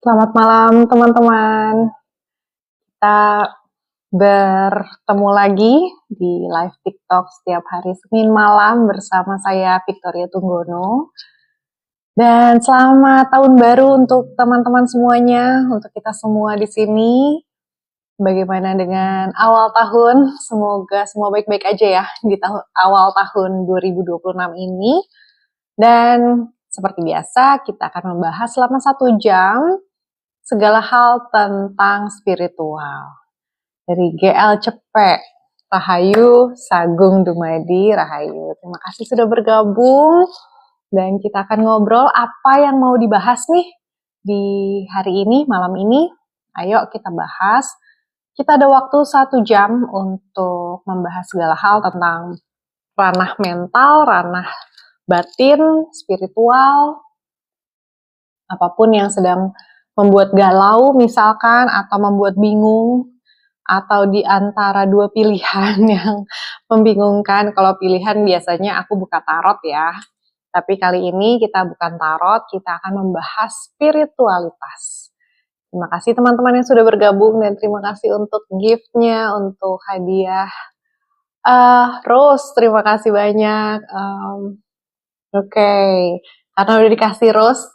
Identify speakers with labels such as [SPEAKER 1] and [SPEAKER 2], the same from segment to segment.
[SPEAKER 1] Selamat malam teman-teman. Kita bertemu lagi di live TikTok setiap hari Senin malam bersama saya Victoria Tunggono. Dan selamat tahun baru untuk teman-teman semuanya, untuk kita semua di sini. Bagaimana dengan awal tahun? Semoga semua baik-baik aja ya di awal tahun 2026 ini. Dan seperti biasa, kita akan membahas selama 1 jam segala hal tentang spiritual. Dari GL Cepek, Rahayu, Sagung Dumadi, Rahayu. Terima kasih sudah bergabung. Dan kita akan ngobrol apa yang mau dibahas nih di hari ini, malam ini. Ayo kita bahas. Kita ada waktu 1 jam untuk membahas segala hal tentang ranah mental, ranah batin, spiritual, apapun yang sedang membuat galau misalkan, atau membuat bingung, atau di antara 2 pilihan yang membingungkan. Kalau pilihan biasanya aku buka tarot ya, tapi kali ini kita bukan tarot, kita akan membahas spiritualitas. Terima kasih teman-teman yang sudah bergabung, dan terima kasih untuk gift-nya, untuk hadiah. Rose, terima kasih banyak. Oke, karena udah dikasih Rose,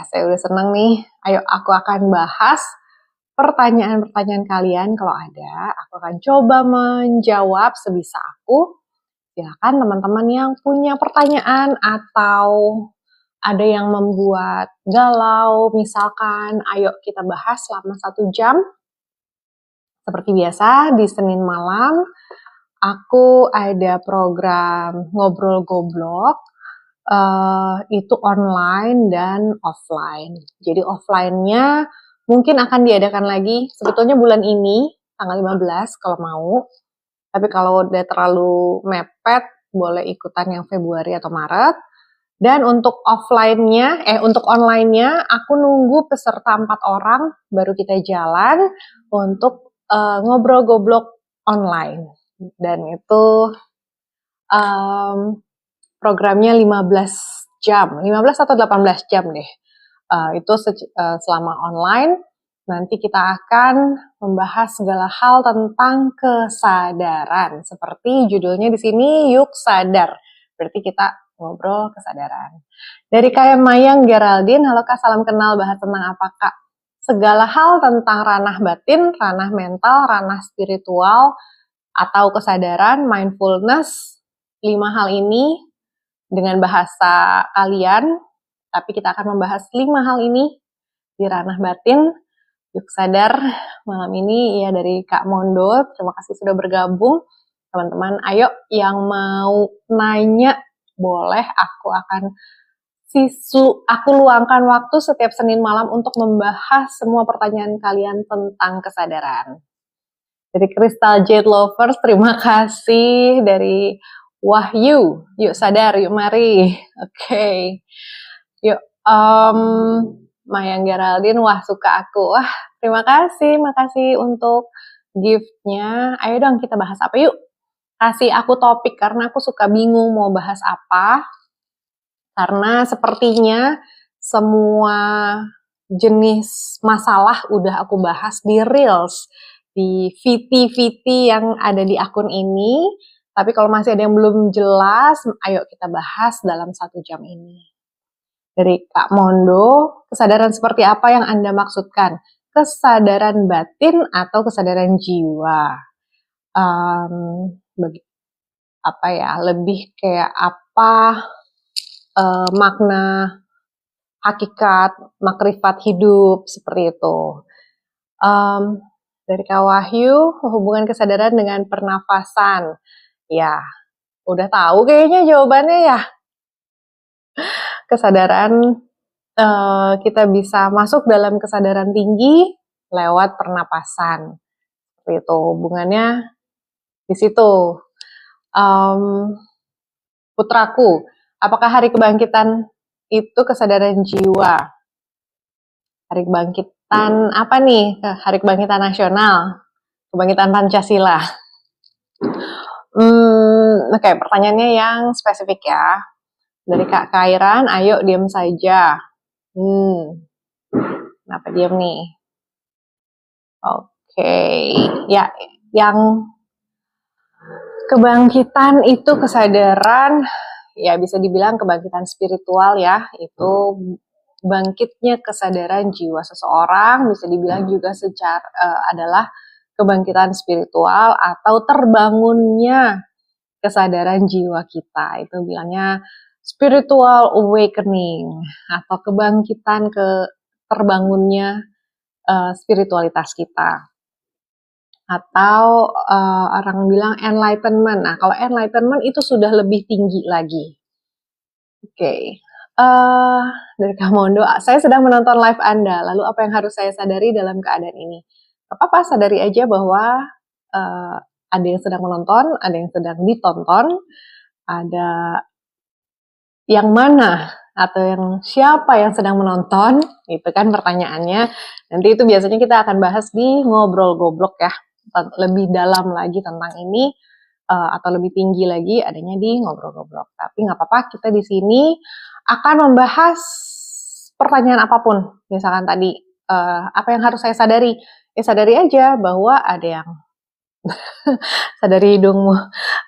[SPEAKER 1] saya udah seneng nih. Ayo, aku akan bahas pertanyaan-pertanyaan kalian. Kalau ada, aku akan coba menjawab sebisa aku. Silakan teman-teman yang punya pertanyaan atau ada yang membuat galau, misalkan, ayo kita bahas selama 1 jam. Seperti biasa, di Senin malam, aku ada program Ngobrol Goblok. Itu online dan offline. Jadi offline-nya mungkin akan diadakan lagi sebetulnya bulan ini, tanggal 15 kalau mau. Tapi kalau udah terlalu mepet, boleh ikutan yang Februari atau Maret. Dan untuk untuk online-nya, aku nunggu peserta 4 orang, baru kita jalan untuk ngobrol goblok online. Dan itu programnya 15 jam, 15 atau 18 jam deh. Itu selama online. Nanti kita akan membahas segala hal tentang kesadaran. Seperti judulnya di sini, Yuk Sadar. Berarti kita ngobrol kesadaran. Dari Kak Mayang Geraldine, halo Kak, salam kenal, bahas tentang apa Kak? Segala hal tentang ranah batin, ranah mental, ranah spiritual, atau kesadaran, mindfulness. 5 hal ini dengan bahasa kalian, tapi kita akan membahas 5 hal ini di ranah batin. Yuk sadar malam ini ya dari Kak Mondo. Terima kasih sudah bergabung. Teman-teman, ayo yang mau nanya boleh, aku luangkan waktu setiap Senin malam untuk membahas semua pertanyaan kalian tentang kesadaran. Dari Crystal Jade Lovers, terima kasih. Dari Wahyu, yuk sadar, yuk mari. Oke. Yuk, Mayang Geraldine, wah suka aku. Wah, terima kasih, makasih untuk gift-nya. Ayo dong kita bahas apa yuk. Kasih aku topik, karena aku suka bingung mau bahas apa. Karena sepertinya semua jenis masalah udah aku bahas di Reels, di VT-VT yang ada di akun ini. Tapi kalau masih ada yang belum jelas, ayo kita bahas dalam 1 jam ini. Dari Kak Mondo, kesadaran seperti apa yang Anda maksudkan? Kesadaran batin atau kesadaran jiwa? Lebih kayak apa makna hakikat, makrifat hidup, seperti itu. Dari Kak Wahyu, hubungan kesadaran dengan pernafasan. Ya, udah tahu kayaknya jawabannya ya. Kesadaran, kita bisa masuk dalam kesadaran tinggi lewat pernapasan. Seperti itu, hubungannya di situ. Putraku, apakah hari kebangkitan itu kesadaran jiwa? Hari kebangkitan apa nih? Hari kebangkitan nasional, kebangkitan Pancasila. Oke, pertanyaannya yang spesifik ya. Dari Kak Kairan, ayo diam saja. Kenapa diam nih? Oke, ya, yang kebangkitan itu kesadaran, ya bisa dibilang kebangkitan spiritual ya, itu bangkitnya kesadaran jiwa seseorang, bisa dibilang juga secara adalah kebangkitan spiritual atau terbangunnya kesadaran jiwa kita. Itu bilangnya spiritual awakening atau kebangkitan terbangunnya spiritualitas kita. Atau orang bilang enlightenment. Nah, kalau enlightenment itu sudah lebih tinggi lagi. Oke. Dari Kak Mondo, saya sedang menonton live Anda. Lalu apa yang harus saya sadari dalam keadaan ini? Apa-apa, sadari aja bahwa ada yang sedang menonton, ada yang sedang ditonton, ada yang mana atau yang siapa yang sedang menonton, itu kan pertanyaannya. Nanti itu biasanya kita akan bahas di ngobrol goblok ya, lebih dalam lagi tentang ini atau lebih tinggi lagi adanya di ngobrol goblok. Tapi nggak apa-apa, kita di sini akan membahas pertanyaan apapun. Misalkan tadi apa yang harus saya sadari? Ya sadari aja bahwa ada yang sadari hidungmu,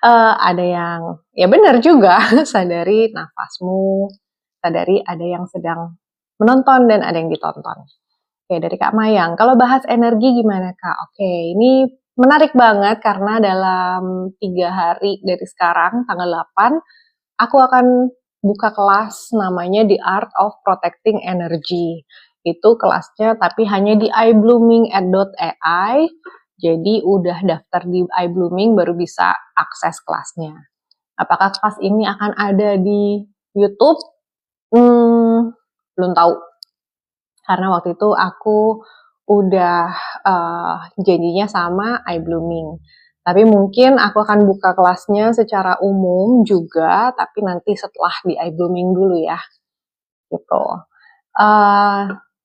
[SPEAKER 1] ada yang ya benar juga, sadari nafasmu, sadari ada yang sedang menonton dan ada yang ditonton. Oke, dari Kak Mayang, kalau bahas energi gimana Kak? Oke, ini menarik banget karena dalam 3 hari dari sekarang, tanggal 8, aku akan buka kelas namanya The Art of Protecting Energy. Itu kelasnya tapi hanya di iBlooming@.ai. Jadi udah daftar di iBlooming baru bisa akses kelasnya. Apakah kelas ini akan ada di YouTube? Belum tahu. Karena waktu itu aku udah janjinya sama iBlooming. Tapi mungkin aku akan buka kelasnya secara umum juga, tapi nanti setelah di iBlooming dulu ya. Gitu.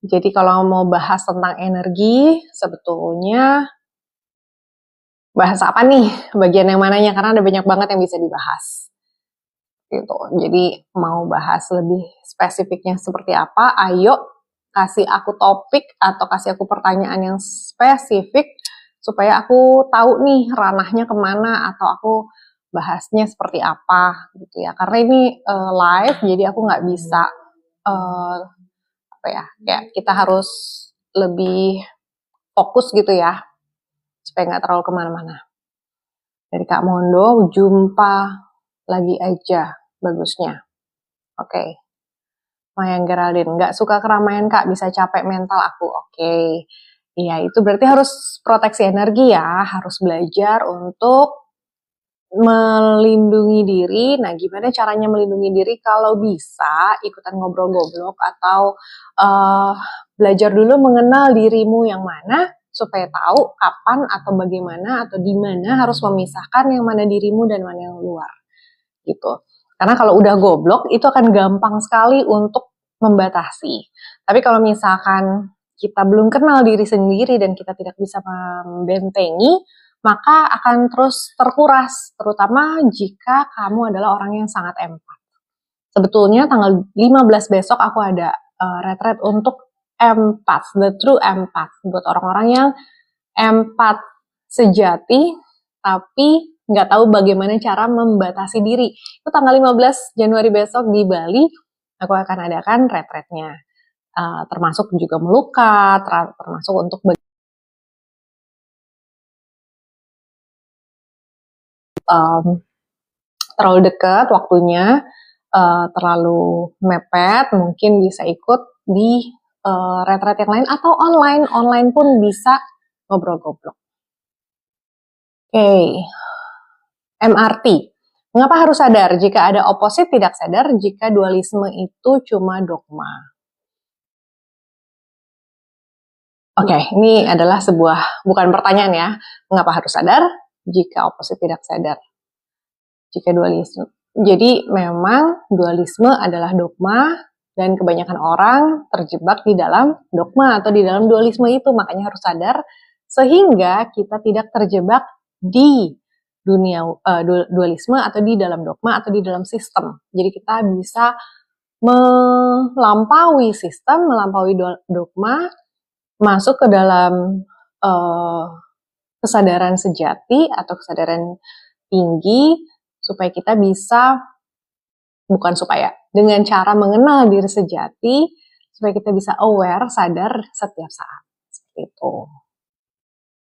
[SPEAKER 1] Jadi kalau mau bahas tentang energi, sebetulnya bahas apa nih? Bagian yang mananya? Karena ada banyak banget yang bisa dibahas. Gitu. Jadi mau bahas lebih spesifiknya seperti apa? Ayo kasih aku topik atau kasih aku pertanyaan yang spesifik supaya aku tahu nih ranahnya kemana atau aku bahasnya seperti apa gitu ya. Karena ini live, jadi aku nggak bisa apa ya? Ya kita harus lebih fokus gitu ya supaya nggak terlalu kemana-mana. Dari Kak Mondo, jumpa lagi aja bagusnya. Oke. Mayang Geraldine, nggak suka keramaian Kak, bisa capek mental aku. Oke. Iya, itu berarti harus proteksi energi ya, harus belajar untuk melindungi diri. Nah, gimana caranya melindungi diri? Kalau bisa ikutan ngobrol goblok atau belajar dulu mengenal dirimu yang mana supaya tahu kapan atau bagaimana atau di mana harus memisahkan yang mana dirimu dan mana yang luar. Gitu. Karena kalau udah goblok itu akan gampang sekali untuk membatasi. Tapi kalau misalkan kita belum kenal diri sendiri dan kita tidak bisa membentengi, maka akan terus terkuras, terutama jika kamu adalah orang yang sangat empat. Sebetulnya tanggal 15 besok aku ada retreat untuk empath, the true empath, buat orang-orang yang empat sejati, tapi nggak tahu bagaimana cara membatasi diri. Itu tanggal 15 Januari besok di Bali, aku akan adakan retreatnya. Termasuk juga melukat, termasuk untuk terlalu dekat waktunya, terlalu mepet, mungkin bisa ikut di retreat yang lain atau online pun bisa ngobrol goblok. Oke. MRT. Mengapa harus sadar? Jika ada oposit tidak sadar, jika dualisme itu cuma dogma. Oke, ini adalah sebuah, bukan pertanyaan ya. Mengapa harus sadar? Jika oposit tidak sadar. Jika dualisme. Jadi memang dualisme adalah dogma dan kebanyakan orang terjebak di dalam dogma atau di dalam dualisme itu. Makanya harus sadar sehingga kita tidak terjebak di dunia dualisme atau di dalam dogma atau di dalam sistem. Jadi kita bisa melampaui sistem, melampaui dogma masuk ke dalam kesadaran sejati atau kesadaran tinggi, supaya kita bisa, dengan cara mengenal diri sejati, supaya kita bisa aware, sadar setiap saat. Seperti itu.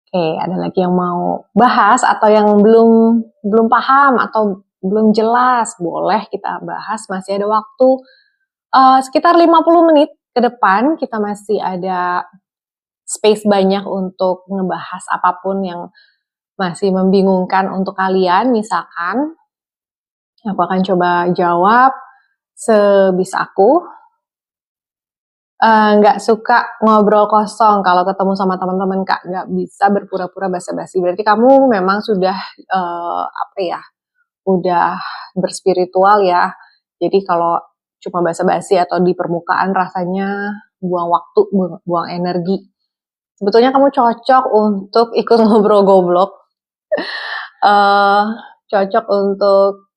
[SPEAKER 1] Oke, ada lagi yang mau bahas atau yang belum paham atau belum jelas, boleh kita bahas, masih ada waktu. Sekitar 50 menit ke depan kita masih ada space banyak untuk ngebahas apapun yang masih membingungkan untuk kalian. Misalkan aku akan coba jawab sebisa aku. Nggak suka ngobrol kosong kalau ketemu sama teman-teman, Kak. Nggak bisa berpura-pura basa-basi. Berarti kamu memang sudah udah berspiritual ya. Jadi kalau cuma basa-basi atau di permukaan rasanya buang waktu, buang energi. Sebetulnya kamu cocok untuk ikut ngobrol goblok. Cocok untuk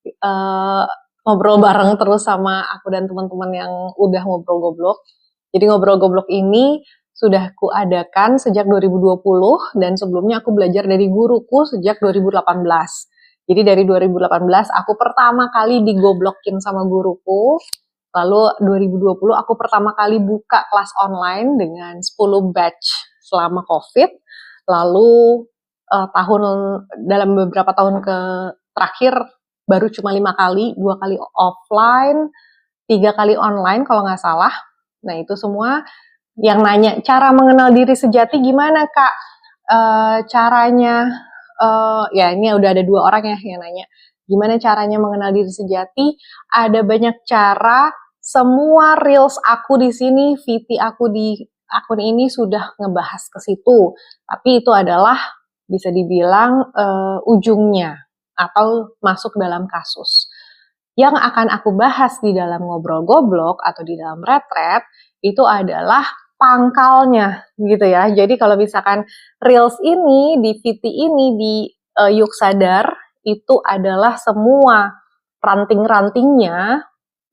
[SPEAKER 1] ngobrol bareng terus sama aku dan teman-teman yang udah ngobrol goblok. Jadi ngobrol goblok ini sudah kuadakan sejak 2020 dan sebelumnya aku belajar dari guruku sejak 2018. Jadi dari 2018 aku pertama kali digoblokin sama guruku. Lalu 2020 aku pertama kali buka kelas online dengan 10 batch selama COVID. Lalu dalam beberapa tahun terakhir baru cuma 5 kali, 2 kali offline, 3 kali online kalau nggak salah. Nah itu semua yang nanya cara mengenal diri sejati gimana Kak? Caranya, ya ini udah ada 2 orang ya yang nanya. Gimana caranya mengenal diri sejati? Ada banyak cara. Semua reels aku di sini, VT aku di akun ini sudah ngebahas ke situ. Tapi itu adalah bisa dibilang ujungnya atau masuk dalam kasus. Yang akan aku bahas di dalam ngobrol goblok atau di dalam retret itu adalah pangkalnya gitu ya. Jadi kalau misalkan reels ini di VT ini di Yuk Sadar itu adalah semua ranting-rantingnya,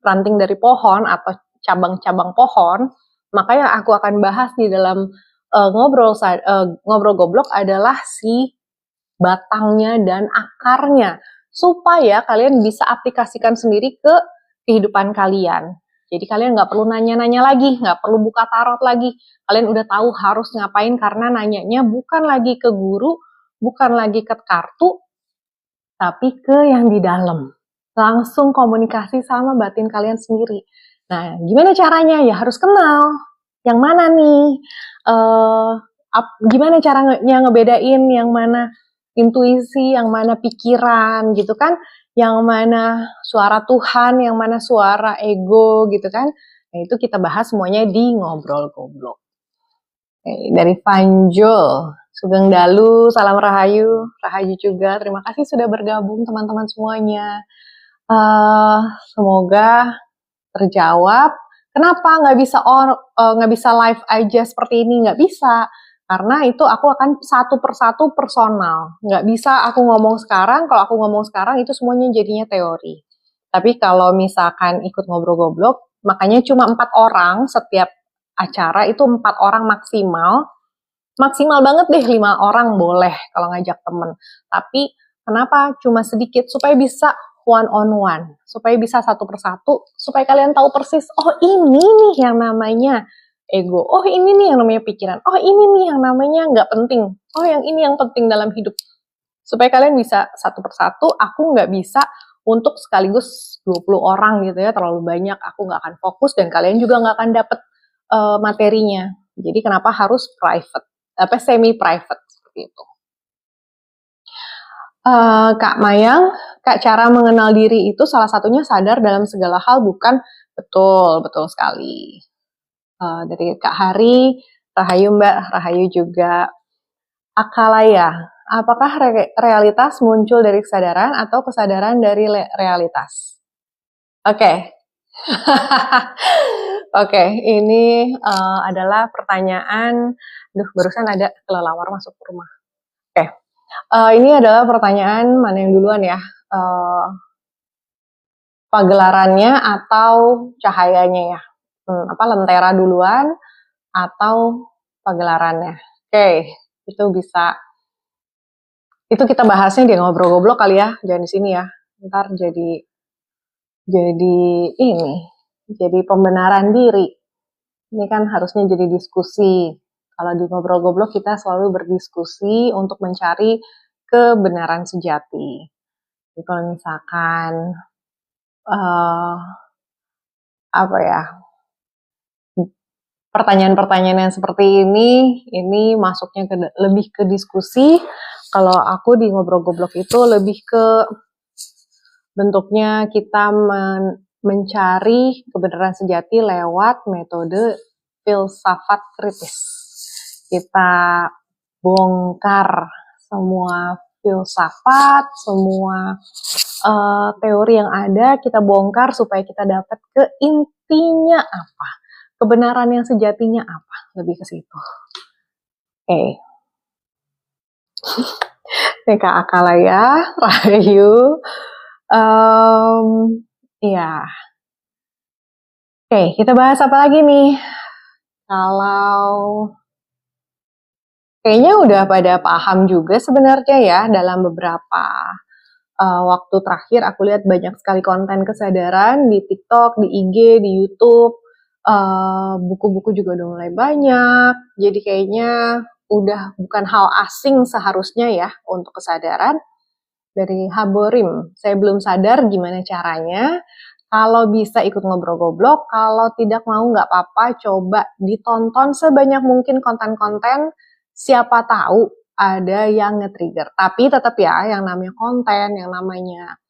[SPEAKER 1] ranting dari pohon atau cabang-cabang pohon, maka yang aku akan bahas di dalam ngobrol goblok adalah si batangnya dan akarnya, supaya kalian bisa aplikasikan sendiri ke kehidupan kalian. Jadi kalian nggak perlu nanya-nanya lagi, nggak perlu buka tarot lagi. Kalian udah tahu harus ngapain karena nanyanya bukan lagi ke guru, bukan lagi ke kartu, tapi ke yang di dalam. Langsung komunikasi sama batin kalian sendiri. Nah, gimana caranya? Ya harus kenal. Yang mana nih? Gimana caranya ngebedain yang mana intuisi, yang mana pikiran gitu kan? Yang mana suara Tuhan, yang mana suara ego gitu kan? Nah, itu kita bahas semuanya di Ngobrol Goblok. Dari Panjul, Sugeng Dalu, salam Rahayu, Rahayu juga. Terima kasih sudah bergabung teman-teman semuanya. Semoga terjawab. Kenapa nggak bisa live aja seperti ini? Nggak bisa, karena itu aku akan satu persatu personal. Nggak bisa aku ngomong sekarang. Kalau aku ngomong sekarang itu semuanya jadinya teori. Tapi kalau misalkan ikut ngobrol goblok, makanya cuma 4 orang setiap acara itu 4 orang maksimal. Maksimal banget deh 5 orang boleh kalau ngajak temen. Tapi kenapa cuma sedikit? Supaya bisa one on one. Supaya bisa satu persatu. Supaya kalian tahu persis, oh ini nih yang namanya ego. Oh ini nih yang namanya pikiran. Oh ini nih yang namanya nggak penting. Oh yang ini yang penting dalam hidup. Supaya kalian bisa satu persatu, aku nggak bisa untuk sekaligus 20 orang gitu ya, terlalu banyak. Aku nggak akan fokus dan kalian juga nggak akan dapet materinya. Jadi kenapa harus private? Semi private seperti itu. Kak Mayang, Kak, cara mengenal diri itu salah satunya sadar dalam segala hal, bukan? Betul sekali. Dari Kak Hari, Rahayu Mbak, Rahayu juga. Akalaya, apakah realitas muncul dari kesadaran atau kesadaran dari realitas? Oke. Oke, ini adalah pertanyaan. Barusan ada kelelawar masuk ke rumah. Oke, ini adalah pertanyaan mana yang duluan ya? Pagelarannya atau cahayanya ya? Lentera duluan atau pagelarannya. Oke, itu bisa. Itu kita bahasnya di ngobrol goblok kali ya, jangan di sini ya. Ntar jadi ini, jadi pembenaran diri. Ini kan harusnya jadi diskusi. Kalau di ngobrol goblok kita selalu berdiskusi untuk mencari kebenaran sejati. Jadi kalau misalkan apa ya, pertanyaan-pertanyaan yang seperti ini masuknya lebih ke diskusi. Kalau aku di ngobrol goblok itu lebih ke bentuknya kita mencari kebenaran sejati lewat metode filsafat kritis. Kita bongkar semua filsafat, semua teori yang ada, kita bongkar supaya kita dapat ke intinya apa. Kebenaran yang sejatinya apa. Lebih ke situ. Oke. Ini Kak Akala ya, Rahayu. Iya. Oke, kita bahas apa lagi nih? Kalau kayaknya udah pada paham juga sebenarnya ya dalam beberapa waktu terakhir aku lihat banyak sekali konten kesadaran di TikTok, di IG, di YouTube, buku-buku juga udah mulai banyak. Jadi kayaknya udah bukan hal asing seharusnya ya untuk kesadaran. Dari Haborim, saya belum sadar gimana caranya. Kalau bisa ikut ngobrol goblok, kalau tidak mau nggak apa-apa, coba ditonton sebanyak mungkin konten-konten, siapa tahu ada yang nge-trigger. Tapi tetap ya, yang namanya konten, yang namanya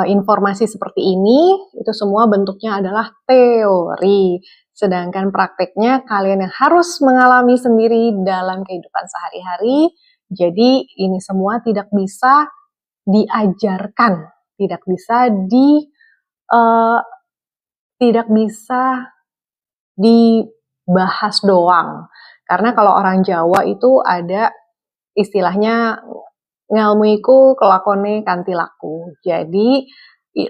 [SPEAKER 1] informasi seperti ini, itu semua bentuknya adalah teori. Sedangkan prakteknya kalian yang harus mengalami sendiri dalam kehidupan sehari-hari. Jadi ini semua tidak bisa diajarkan, tidak bisa dibahas doang. Karena kalau orang Jawa itu ada istilahnya ngelmuiku kelakone kanthi laku. Jadi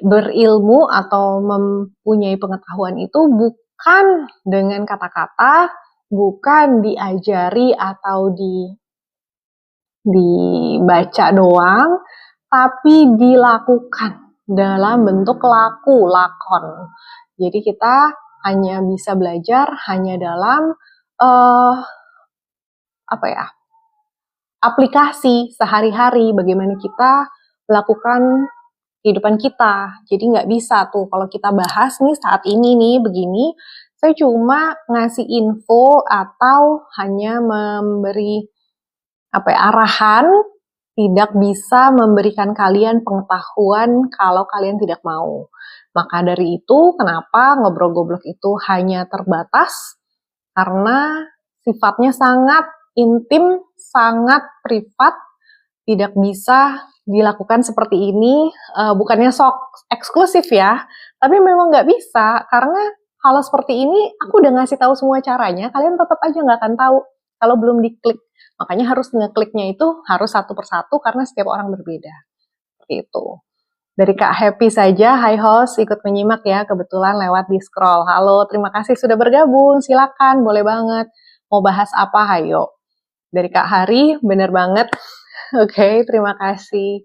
[SPEAKER 1] berilmu atau mempunyai pengetahuan itu bukan dengan kata-kata, bukan diajari atau dibaca doang, tapi dilakukan dalam bentuk lakon. Jadi kita hanya bisa belajar hanya dalam aplikasi sehari-hari, bagaimana kita melakukan kehidupan kita. Jadi nggak bisa tuh kalau kita bahas nih saat ini nih begini, saya cuma ngasih info atau hanya memberi arahan, tidak bisa memberikan kalian pengetahuan kalau kalian tidak mau. Maka dari itu, kenapa ngobrol goblok itu hanya terbatas? Karena sifatnya sangat intim, sangat privat, tidak bisa dilakukan seperti ini. Bukannya sok eksklusif ya, tapi memang nggak bisa, karena hal seperti ini, aku udah ngasih tahu semua caranya, kalian tetap aja nggak akan tahu kalau belum diklik. Makanya harus ngekliknya itu harus satu persatu karena setiap orang berbeda. Seperti itu. Dari Kak Happy saja, hi host, ikut menyimak ya, kebetulan lewat di scroll. Halo, terima kasih sudah bergabung, silakan, boleh banget. Mau bahas apa, hayo. Dari Kak Hari, bener banget. Oke, terima kasih.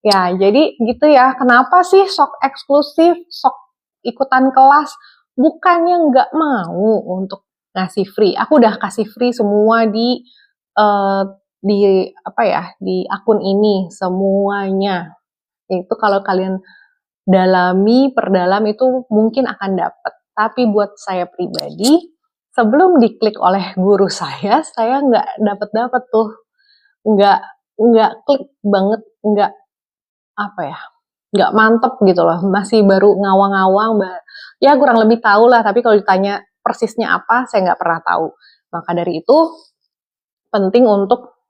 [SPEAKER 1] Ya, jadi gitu ya, kenapa sih sok eksklusif, sok ikutan kelas, bukannya nggak mau untuk ngasih free. Aku udah kasih free semua di akun ini semuanya. Itu kalau kalian perdalam itu mungkin akan dapat. Tapi buat saya pribadi, sebelum diklik oleh guru saya nggak dapat tuh, nggak klik banget, nggak mantep gitu loh. Masih baru ngawang-ngawang, ya kurang lebih tahu lah. Tapi kalau ditanya persisnya apa, saya nggak pernah tahu. Maka dari itu penting untuk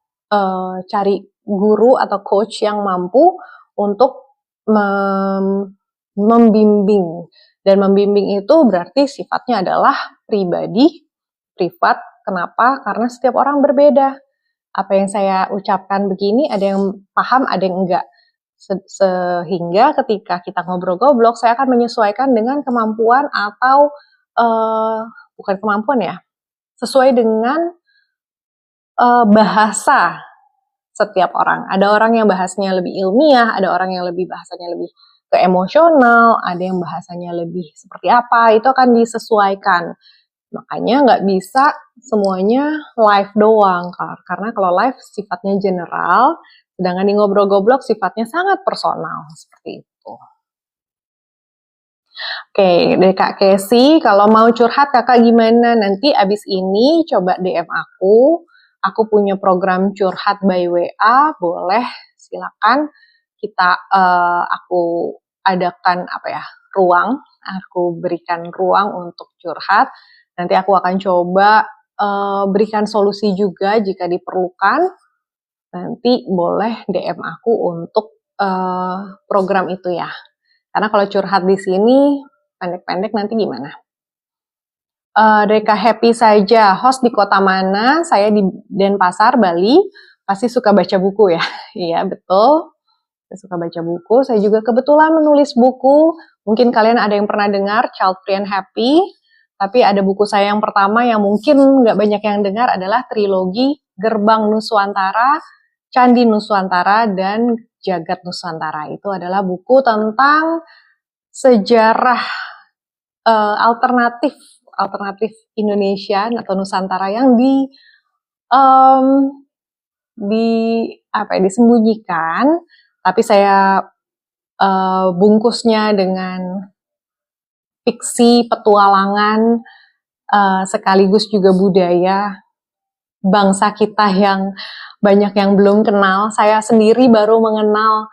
[SPEAKER 1] cari guru atau coach yang mampu untuk membimbing. Dan membimbing itu berarti sifatnya adalah pribadi, privat. Kenapa? Karena setiap orang berbeda. Apa yang saya ucapkan begini, ada yang paham, ada yang enggak. Sehingga ketika kita ngobrol goblok, saya akan menyesuaikan dengan kemampuan atau bukan kemampuan ya, sesuai dengan bahasa setiap orang. Ada orang yang bahasanya lebih ilmiah, ada orang yang lebih bahasanya lebih ke emosional, ada yang bahasanya lebih seperti apa, itu akan disesuaikan. Makanya nggak bisa semuanya live doang, karena kalau live sifatnya general, sedangkan di ngobrol-goblok sifatnya sangat personal, seperti itu. Oke, dari Kak Kesi, kalau mau curhat kakak gimana? Nanti abis ini coba DM aku punya program curhat by WA, boleh silakan kita aku adakan ruang, aku berikan ruang untuk curhat. Nanti aku akan coba berikan solusi juga jika diperlukan. Nanti boleh DM aku untuk program itu ya. Karena kalau curhat di sini pendek-pendek nanti gimana? Dari Kak Happy saja, host di kota mana? Saya di Denpasar, Bali. Pasti suka baca buku ya? Iya, betul. Saya suka baca buku. Saya juga kebetulan menulis buku. Mungkin kalian ada yang pernah dengar, Child Free and Happy. Tapi ada buku saya yang pertama yang mungkin nggak banyak yang dengar adalah trilogi Gerbang Nuswantara, Candi Nuswantara, dan Jagat Nuswantara. Itu adalah buku tentang sejarah alternatif Indonesia atau Nusantara yang disembunyikan, tapi saya bungkusnya dengan fiksi, petualangan, sekaligus juga budaya bangsa kita yang banyak yang belum kenal. Saya sendiri baru mengenal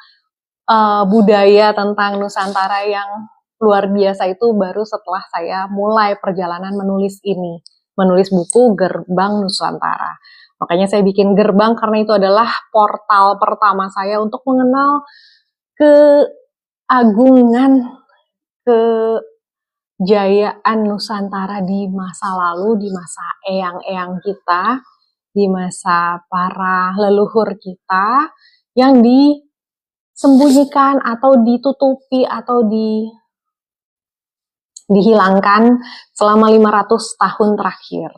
[SPEAKER 1] budaya tentang Nusantara yang luar biasa itu baru setelah saya mulai perjalanan menulis buku Gerbang Nusantara. Makanya saya bikin gerbang karena itu adalah portal pertama saya untuk mengenal keagungan, kejayaan Nusantara di masa lalu, di masa eyang-eyang kita, di masa para leluhur kita yang disembunyikan atau ditutupi atau dihilangkan selama 500 tahun terakhir.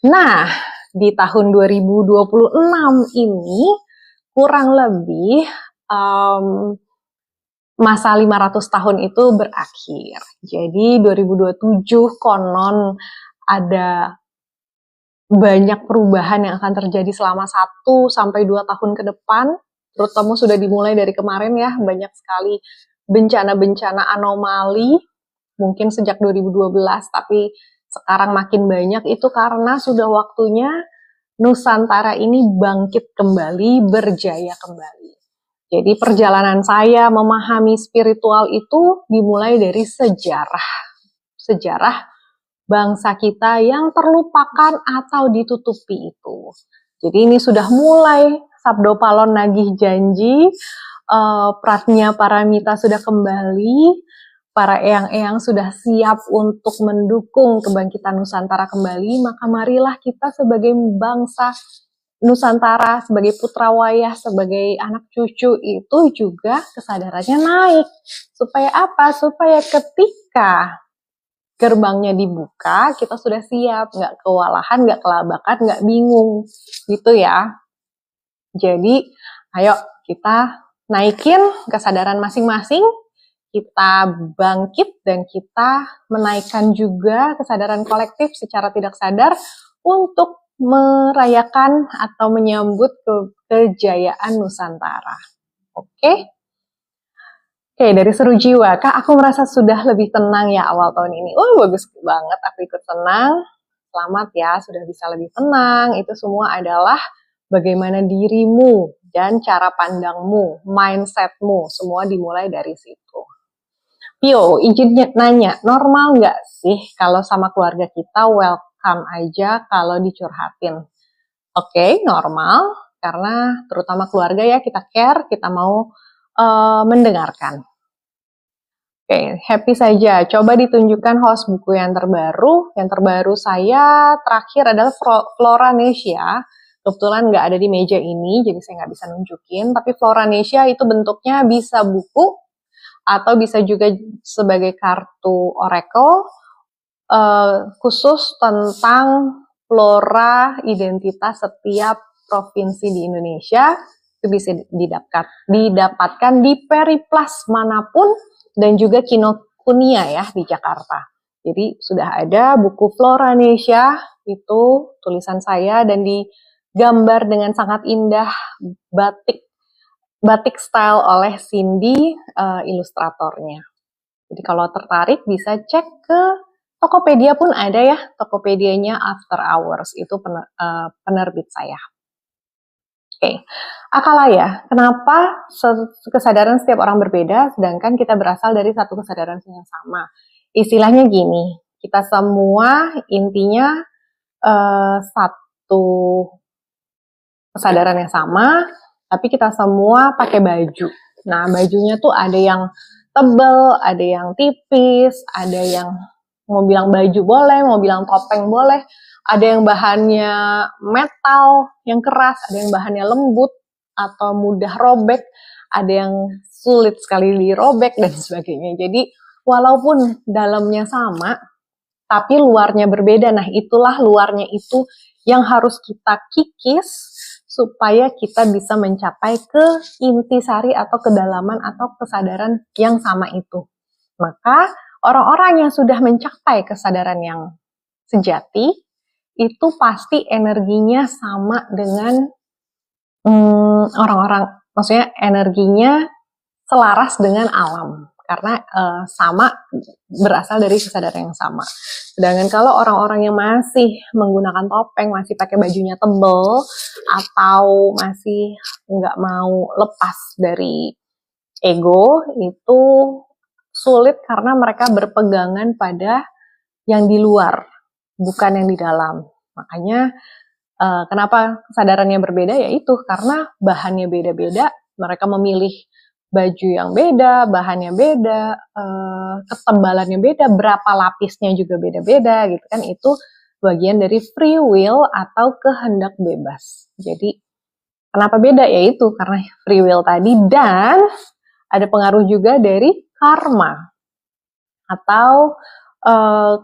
[SPEAKER 1] Nah, di tahun 2026 ini kurang lebih masa 500 tahun itu berakhir. Jadi 2027 konon ada banyak perubahan yang akan terjadi selama 1-2 tahun ke depan, terutama sudah dimulai dari kemarin ya, banyak sekali bencana-bencana anomali, mungkin sejak 2012, tapi sekarang makin banyak, itu karena sudah waktunya Nusantara ini bangkit kembali, berjaya kembali. Jadi perjalanan saya memahami spiritual itu dimulai dari sejarah bangsa kita yang terlupakan atau ditutupi itu. Jadi ini sudah mulai, Sabdo Palon nagih janji, Pratnya Paramita sudah kembali, para eyang-eyang sudah siap untuk mendukung kebangkitan Nusantara kembali, maka marilah kita sebagai bangsa Nusantara, sebagai putra wayah, sebagai anak cucu itu juga kesadarannya naik. Supaya apa? Supaya ketika gerbangnya dibuka, kita sudah siap, nggak kewalahan, nggak kelabakan, nggak bingung, gitu ya. Jadi, ayo kita naikin kesadaran masing-masing, kita bangkit dan kita menaikkan juga kesadaran kolektif secara tidak sadar untuk merayakan atau menyambut kejayaan Nusantara. Oke? Oke, dari seru jiwa, Kak, aku merasa sudah lebih tenang ya awal tahun ini. Bagus banget, aku ikut tenang. Selamat ya, sudah bisa lebih tenang. Itu semua adalah bagaimana dirimu dan cara pandangmu, mindsetmu, semua dimulai dari situ. Pio, izin nanya, normal nggak sih kalau sama keluarga kita welcome aja kalau dicurhatin? Oke, normal, karena terutama keluarga ya, kita care, kita mau mendengarkan. Oke, happy saja. Coba ditunjukkan host buku yang terbaru. Yang terbaru saya terakhir adalah Floranesia. Kebetulan nggak ada di meja ini, jadi saya nggak bisa nunjukin. Tapi Floranesia itu bentuknya bisa buku, atau bisa juga sebagai kartu oracle, khusus tentang flora identitas setiap provinsi di Indonesia itu bisa didapatkan di Periplus manapun dan juga Kinokuniya ya di Jakarta. Jadi sudah ada buku Floranesia, itu tulisan saya dan digambar dengan sangat indah batik style oleh Cindy, ilustratornya. Jadi kalau tertarik bisa cek ke Tokopedia pun ada ya, Tokopedianya After Hours, itu penerbit saya. Oke, Akalaya, kenapa kesadaran setiap orang berbeda sedangkan kita berasal dari satu kesadaran yang sama? Istilahnya gini, kita semua intinya satu kesadaran yang sama, tapi kita semua pakai baju. Nah, bajunya tuh ada yang tebal, ada yang tipis, ada yang mau bilang baju boleh, mau bilang topeng boleh, ada yang bahannya metal yang keras, ada yang bahannya lembut atau mudah robek, ada yang sulit sekali dirobek dan sebagainya. Jadi walaupun dalamnya sama, tapi luarnya berbeda. Nah, itulah luarnya itu yang harus kita kikis supaya kita bisa mencapai ke intisari atau kedalaman atau kesadaran yang sama itu. Maka orang-orang yang sudah mencapai kesadaran yang sejati itu pasti energinya sama dengan orang-orang, maksudnya energinya selaras dengan alam karena sama, berasal dari kesadaran yang sama. Sedangkan kalau orang-orang yang masih menggunakan topeng, masih pakai bajunya tebel atau masih nggak mau lepas dari ego, itu sulit karena mereka berpegangan pada yang di luar, bukan yang di dalam. Makanya kenapa kesadarannya berbeda, yaitu karena bahannya beda-beda, mereka memilih baju yang beda, bahannya beda, ketebalannya beda, berapa lapisnya juga beda-beda gitu kan. Itu bagian dari free will atau kehendak bebas. Jadi kenapa beda, yaitu karena free will tadi, dan ada pengaruh juga dari karma atau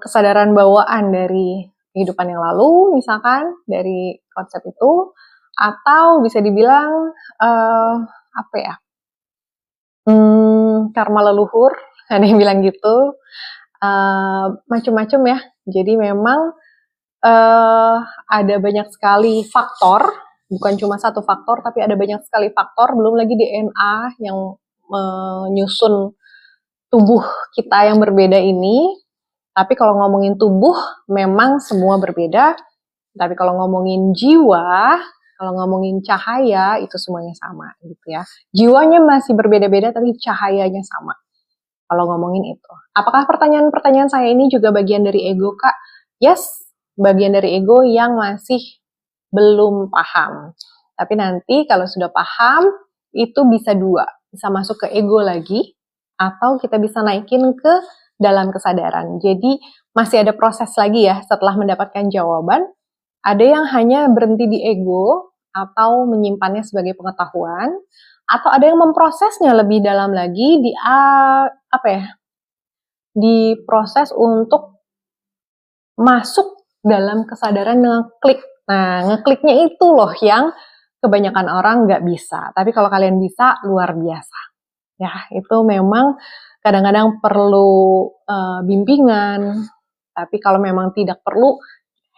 [SPEAKER 1] kesadaran bawaan dari kehidupan yang lalu, misalkan dari konsep itu, atau bisa dibilang apa ya, karma leluhur, ada yang bilang gitu, macam-macam ya. Jadi memang ada banyak sekali faktor, bukan cuma satu faktor, tapi ada banyak sekali faktor, belum lagi DNA yang menyusun tubuh kita yang berbeda ini. Tapi kalau ngomongin tubuh, memang semua berbeda. Tapi kalau ngomongin jiwa, kalau ngomongin cahaya, itu semuanya sama gitu ya. Jiwanya masih berbeda-beda, tapi cahayanya sama. Kalau ngomongin itu. Apakah pertanyaan-pertanyaan saya ini juga bagian dari ego, Kak? Yes, bagian dari ego yang masih belum paham. Tapi nanti kalau sudah paham, itu bisa dua. Bisa masuk ke ego lagi, atau kita bisa naikin ke dalam kesadaran. Jadi masih ada proses lagi ya setelah mendapatkan jawaban. Ada yang hanya berhenti di ego atau menyimpannya sebagai pengetahuan, atau ada yang memprosesnya lebih dalam lagi di diproses untuk masuk dalam kesadaran ngeklik. Nah, ngekliknya itu loh yang kebanyakan orang nggak bisa. Tapi kalau kalian bisa, luar biasa. Ya, itu memang kadang-kadang perlu bimbingan, tapi kalau memang tidak perlu,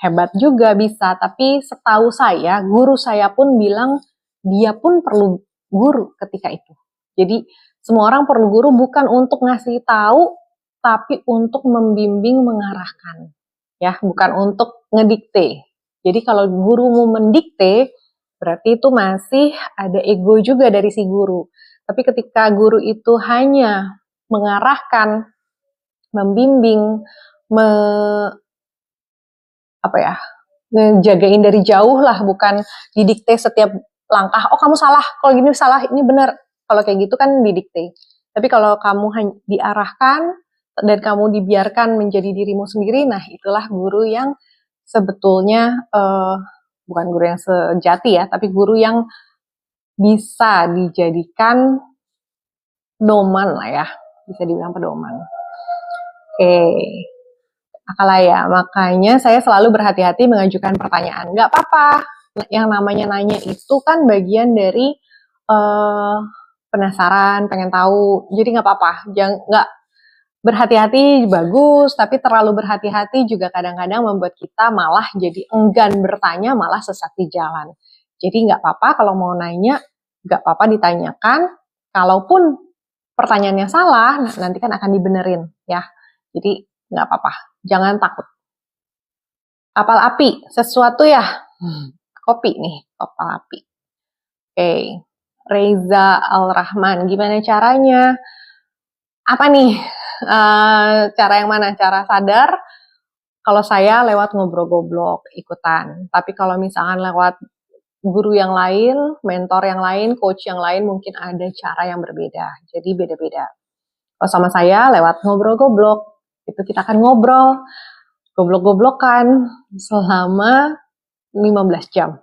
[SPEAKER 1] hebat juga bisa. Tapi setahu saya, guru saya pun bilang dia pun perlu guru ketika itu. Jadi semua orang perlu guru bukan untuk ngasih tahu, tapi untuk membimbing, mengarahkan. Ya, bukan untuk ngedikte. Jadi kalau gurumu mendikte, berarti itu masih ada ego juga dari si guru. Tapi ketika guru itu hanya mengarahkan, membimbing, ngejagain dari jauh lah, bukan didikte setiap langkah. Oh, kamu salah, kalau gini salah, ini benar. Kalau kayak gitu kan didikte. Tapi kalau kamu hanya diarahkan dan kamu dibiarkan menjadi dirimu sendiri, nah itulah guru yang sebetulnya bukan guru yang sejati ya, tapi guru yang bisa dijadikan pedoman lah ya, bisa dibilang pedoman. Oke, Akalaya, makanya saya selalu berhati-hati mengajukan pertanyaan. Nggak apa-apa, Yang namanya nanya itu kan bagian dari penasaran, pengen tahu. Jadi nggak apa-apa, jangan nggak berhati-hati bagus, tapi terlalu berhati-hati juga kadang-kadang membuat kita malah jadi enggan bertanya, malah sesat di jalan. Jadi nggak apa-apa kalau mau nanya, nggak apa-apa ditanyakan. Kalaupun pertanyaannya salah, nanti kan akan dibenerin ya. Jadi nggak apa-apa, jangan takut. Kapal api, sesuatu ya. Kopi nih, kapal api. Oke, Reza Al-Rahman, gimana caranya? Apa nih? Cara yang mana? Cara sadar? Kalau saya lewat ngobrol-goblok, ikutan. Tapi kalau misalkan lewat guru yang lain, mentor yang lain, coach yang lain, mungkin ada cara yang berbeda. Jadi beda-beda. Kalau sama saya lewat ngobrol-goblok, itu kita akan ngobrol, goblok-goblokan selama 15 jam.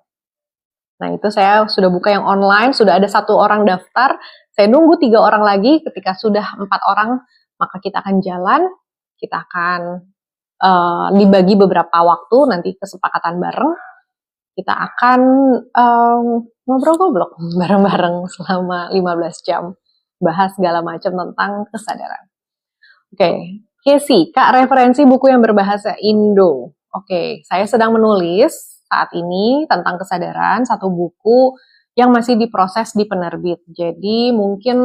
[SPEAKER 1] Nah itu saya sudah buka yang online, sudah ada 1 orang daftar, saya nunggu 3 orang lagi, ketika sudah 4 orang, maka kita akan jalan, kita akan dibagi beberapa waktu, nanti kesepakatan bareng, kita akan ngobrol-goblok bareng-bareng selama 15 jam, bahas segala macam tentang kesadaran. Oke, Casey, Kak, referensi buku yang berbahasa Indo. Oke, saya sedang menulis saat ini tentang kesadaran, 1 buku yang masih diproses di penerbit. Jadi mungkin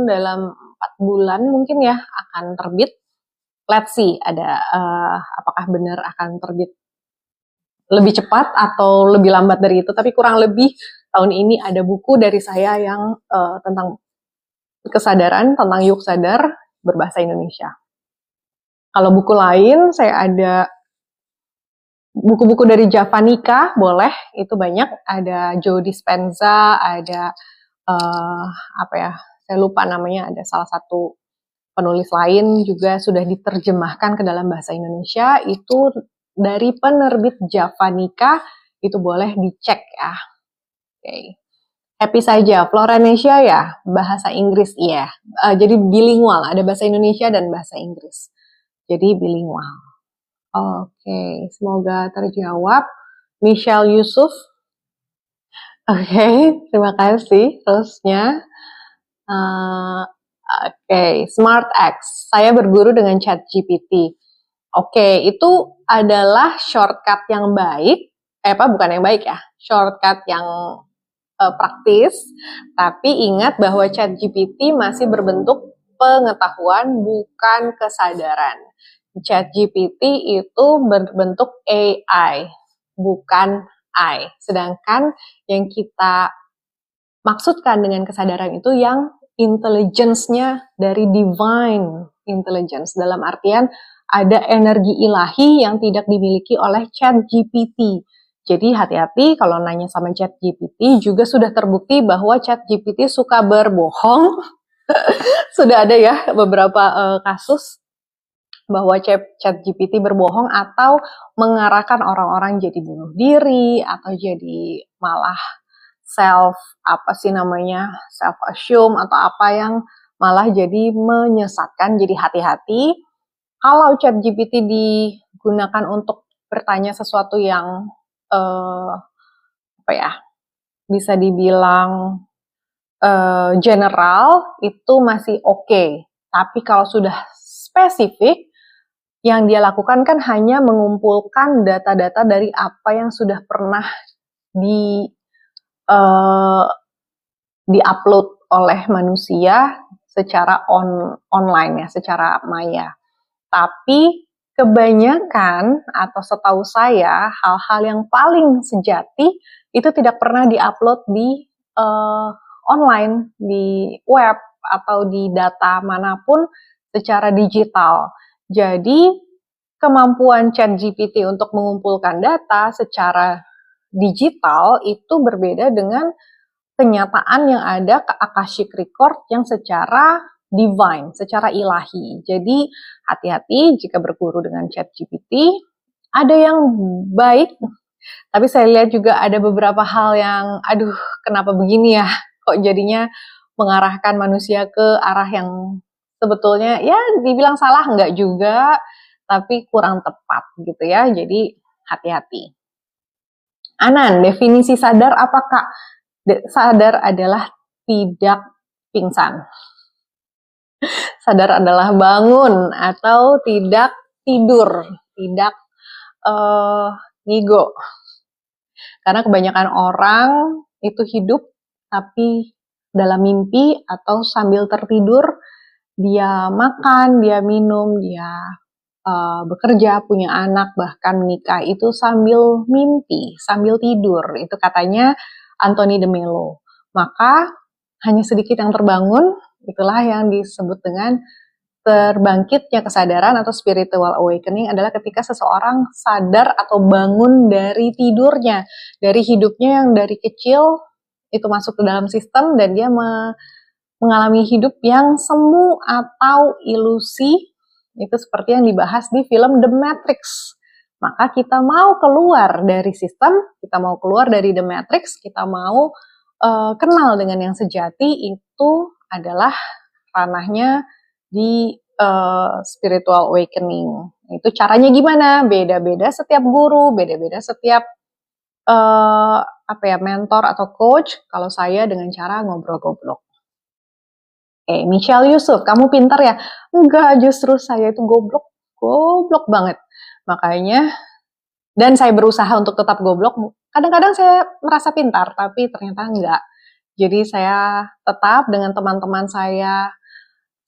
[SPEAKER 1] dalam 4 bulan mungkin ya akan terbit. Let's see, ada apakah benar akan terbit lebih cepat atau lebih lambat dari itu. Tapi kurang lebih tahun ini ada buku dari saya yang tentang kesadaran, tentang yuk sadar berbahasa Indonesia. Kalau buku lain, saya ada buku-buku dari Javanica, boleh, itu banyak. Ada Joe Dispenza, ada apa ya, saya lupa namanya, ada salah satu penulis lain juga sudah diterjemahkan ke dalam bahasa Indonesia, itu dari penerbit Javanica, itu boleh dicek ya. Oke. Happy saja, Floranesia ya, bahasa Inggris iya. Jadi bilingual, ada bahasa Indonesia dan bahasa Inggris. Jadi bilingual. Oke, semoga terjawab. Michelle Yusuf. Oke, terima kasih terusnya. Oke, SmartX. Saya berguru dengan ChatGPT. Oke, itu adalah shortcut yang baik. Bukan yang baik ya. Shortcut yang praktis. Tapi ingat bahwa ChatGPT masih berbentuk pengetahuan, bukan kesadaran. ChatGPT itu berbentuk AI, bukan I. Sedangkan yang kita maksudkan dengan kesadaran itu yang intelligence-nya dari divine intelligence. Dalam artian ada energi ilahi yang tidak dimiliki oleh ChatGPT. Jadi hati-hati kalau nanya sama ChatGPT, juga sudah terbukti bahwa ChatGPT suka berbohong. Sudah ada ya beberapa kasus bahwa ChatGPT berbohong atau mengarahkan orang-orang jadi bunuh diri atau jadi malah self assume atau apa yang malah jadi menyesatkan. Jadi hati-hati kalau ChatGPT digunakan untuk bertanya sesuatu yang bisa dibilang general, itu masih oke. Tapi kalau sudah spesifik, yang dia lakukan kan hanya mengumpulkan data-data dari apa yang sudah pernah di-upload oleh manusia secara online ya, secara maya. Tapi kebanyakan atau setahu saya hal-hal yang paling sejati itu tidak pernah di-upload di online, di web atau di data manapun secara digital. Jadi kemampuan ChatGPT untuk mengumpulkan data secara digital itu berbeda dengan kenyataan yang ada ke Akashic Record yang secara divine, secara ilahi. Jadi hati-hati jika berguru dengan ChatGPT. Ada yang baik, tapi saya lihat juga ada beberapa hal yang, aduh, kenapa begini ya? Kok jadinya mengarahkan manusia ke arah yang sebetulnya ya dibilang salah enggak juga, tapi kurang tepat gitu ya. Jadi hati-hati. Anan, definisi sadar apa Kak? Sadar adalah tidak pingsan. Sadar adalah bangun atau tidak tidur, tidak ngigo. Karena kebanyakan orang itu hidup tapi dalam mimpi atau sambil tertidur, dia makan, dia minum, dia bekerja, punya anak, bahkan menikah itu sambil mimpi, sambil tidur. Itu katanya Anthony de Mello. Maka hanya sedikit yang terbangun, itulah yang disebut dengan terbangkitnya kesadaran atau spiritual awakening adalah ketika seseorang sadar atau bangun dari tidurnya, dari hidupnya yang dari kecil itu masuk ke dalam sistem dan dia mengalami hidup yang semu atau ilusi, itu seperti yang dibahas di film The Matrix. Maka kita mau keluar dari sistem, kita mau keluar dari The Matrix, kita mau kenal dengan yang sejati, itu adalah ranahnya di spiritual awakening. Itu caranya gimana? Beda-beda setiap guru, beda-beda setiap mentor atau coach. Kalau saya dengan cara ngobrol goblok. Michelle Yusuf, kamu pintar ya? Enggak, justru saya itu goblok banget. Makanya, dan saya berusaha untuk tetap goblok. Kadang-kadang saya merasa pintar, tapi ternyata enggak. Jadi saya tetap dengan teman-teman saya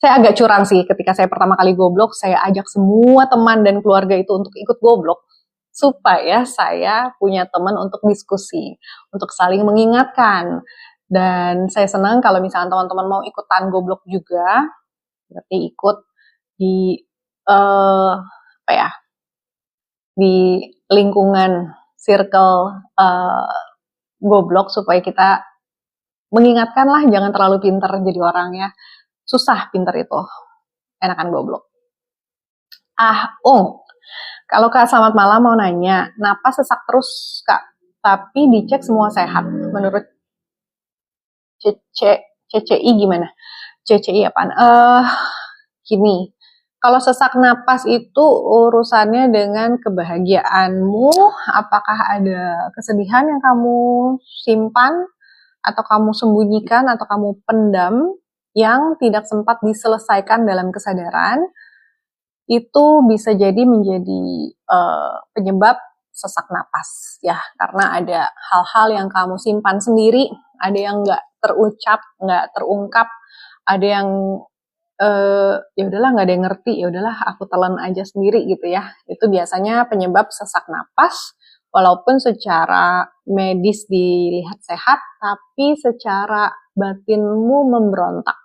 [SPEAKER 1] agak curang sih ketika saya pertama kali goblok, saya ajak semua teman dan keluarga itu untuk ikut goblok, supaya saya punya teman untuk diskusi, untuk saling mengingatkan. Dan saya senang kalau misalnya teman-teman mau ikutan goblok juga, berarti ikut di di lingkungan circle goblok, supaya kita mengingatkan lah, jangan terlalu pinter jadi orangnya. Susah pinter itu, enakan goblok. Kalau Kak selamat malam, mau nanya, napas sesak terus Kak, tapi dicek semua sehat. Menurut CCI gimana? CCI apaan? Gini, kalau sesak napas itu urusannya dengan kebahagiaanmu, apakah ada kesedihan yang kamu simpan, atau kamu sembunyikan, atau kamu pendam, yang tidak sempat diselesaikan dalam kesadaran, itu bisa jadi menjadi penyebab sesak napas ya, karena ada hal-hal yang kamu simpan sendiri, ada yang nggak terucap, nggak terungkap, ada yang ya udahlah nggak ada yang ngerti, ya udahlah aku telan aja sendiri gitu ya. Itu biasanya penyebab sesak napas, walaupun secara medis dilihat sehat, tapi secara batinmu memberontak.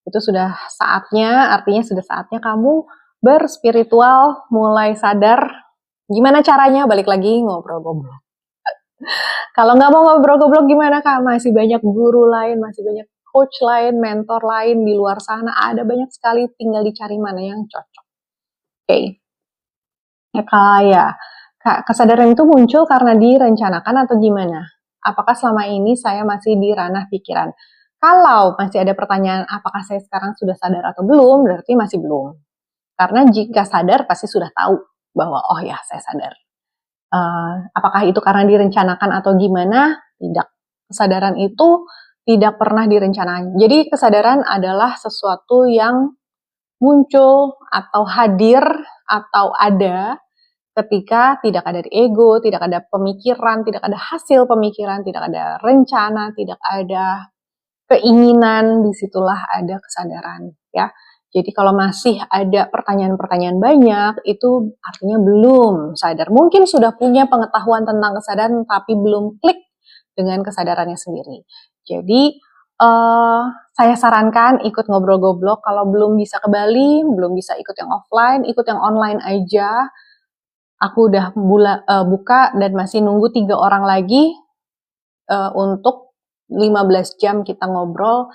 [SPEAKER 1] Itu sudah saatnya, artinya sudah saatnya kamu berspiritual, mulai sadar. Gimana caranya? Balik lagi ngobrol goblok. Kalau nggak mau ngobrol goblok gimana Kak? Masih banyak guru lain, masih banyak coach lain, mentor lain di luar sana. Ada banyak sekali, tinggal dicari mana yang cocok. Oke. Ya, Kak, kesadaran itu muncul karena direncanakan atau gimana? Apakah selama ini saya masih di ranah pikiran? Kalau masih ada pertanyaan apakah saya sekarang sudah sadar atau belum, berarti masih belum. Karena jika sadar pasti sudah tahu bahwa oh ya saya sadar. Apakah itu karena direncanakan atau gimana? Tidak. Kesadaran itu tidak pernah direncanakan. Jadi kesadaran adalah sesuatu yang muncul atau hadir atau ada ketika tidak ada ego, tidak ada pemikiran, tidak ada hasil pemikiran, tidak ada rencana, tidak ada keinginan, disitulah ada kesadaran ya. Jadi kalau masih ada pertanyaan-pertanyaan banyak, itu artinya belum sadar. Mungkin sudah punya pengetahuan tentang kesadaran, tapi belum klik dengan kesadarannya sendiri. Jadi saya sarankan ikut ngobrol goblok. Kalau belum bisa ke Bali, belum bisa ikut yang offline, ikut yang online aja. Aku udah buka dan masih nunggu 3 orang lagi untuk 15 jam kita ngobrol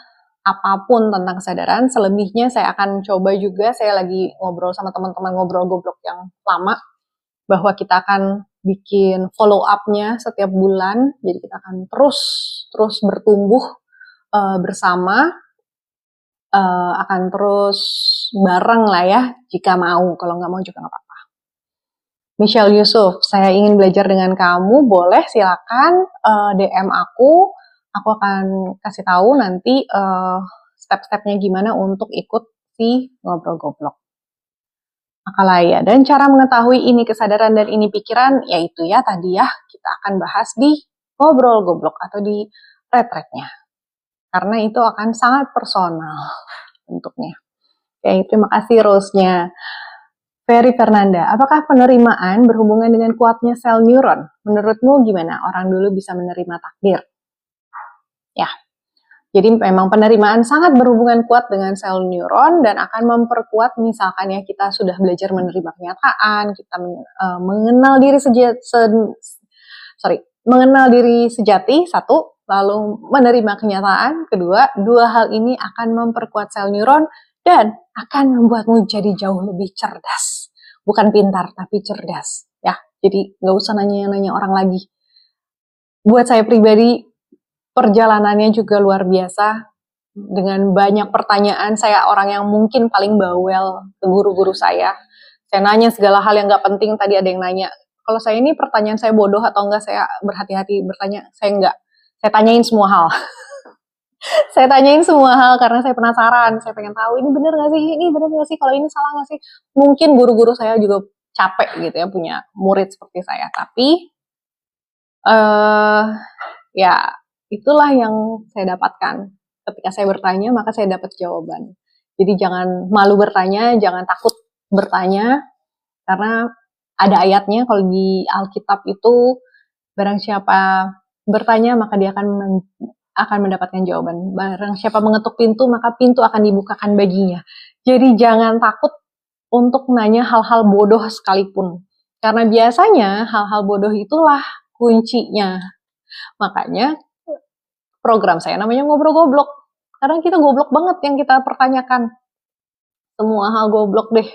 [SPEAKER 1] apapun tentang kesadaran. Selebihnya saya akan coba juga, saya lagi ngobrol sama teman-teman ngobrol goblok yang lama, bahwa kita akan bikin follow up-nya setiap bulan. Jadi kita akan terus bertumbuh bersama, akan terus bareng lah ya, jika mau. Kalau nggak mau juga nggak apa-apa. Michelle Yusuf, saya ingin belajar dengan kamu, boleh silakan DM aku akan kasih tahu nanti step-stepnya gimana untuk ikut si Ngobrol Goblok. Akalaya, dan cara mengetahui ini kesadaran dan ini pikiran, yaitu ya tadi ya, kita akan bahas di Ngobrol Goblok atau di retretnya. Karena itu akan sangat personal bentuknya. Oke, terima kasih Rose-nya. Ferry Fernanda, apakah penerimaan berhubungan dengan kuatnya sel neuron? Menurutmu gimana orang dulu bisa menerima takdir? Ya, jadi memang penerimaan sangat berhubungan kuat dengan sel neuron dan akan memperkuat misalkan ya kita sudah belajar menerima kenyataan, kita mengenal diri mengenal diri sejati, satu, lalu menerima kenyataan, kedua, dua hal ini akan memperkuat sel neuron dan akan membuatmu jadi jauh lebih cerdas. Bukan pintar, tapi cerdas. Ya, jadi nggak usah nanya-nanya orang lagi. Buat saya pribadi, perjalanannya juga luar biasa. Dengan banyak pertanyaan, saya orang yang mungkin paling bawel ke guru-guru saya. Saya nanya segala hal yang nggak penting, tadi ada yang nanya, kalau saya ini pertanyaan saya bodoh atau enggak, saya berhati-hati bertanya, saya enggak. Saya tanyain semua hal. Saya tanyain semua hal karena saya penasaran, saya pengen tahu ini bener nggak sih, ini bener nggak sih, kalau ini salah nggak sih. Mungkin guru-guru saya juga capek gitu ya punya murid seperti saya, tapi ya itulah yang saya dapatkan. Ketika saya bertanya, maka saya dapat jawaban. Jadi jangan malu bertanya, jangan takut bertanya, karena ada ayatnya kalau di Alkitab itu, barang siapa bertanya maka dia akan mendapatkan jawaban. Barang siapa mengetuk pintu, maka pintu akan dibukakan baginya. Jadi jangan takut untuk nanya hal-hal bodoh sekalipun. Karena biasanya hal-hal bodoh itulah kuncinya. Makanya program saya namanya Ngobrol Goblok. Karena kita goblok banget yang kita pertanyakan. Semua hal goblok deh.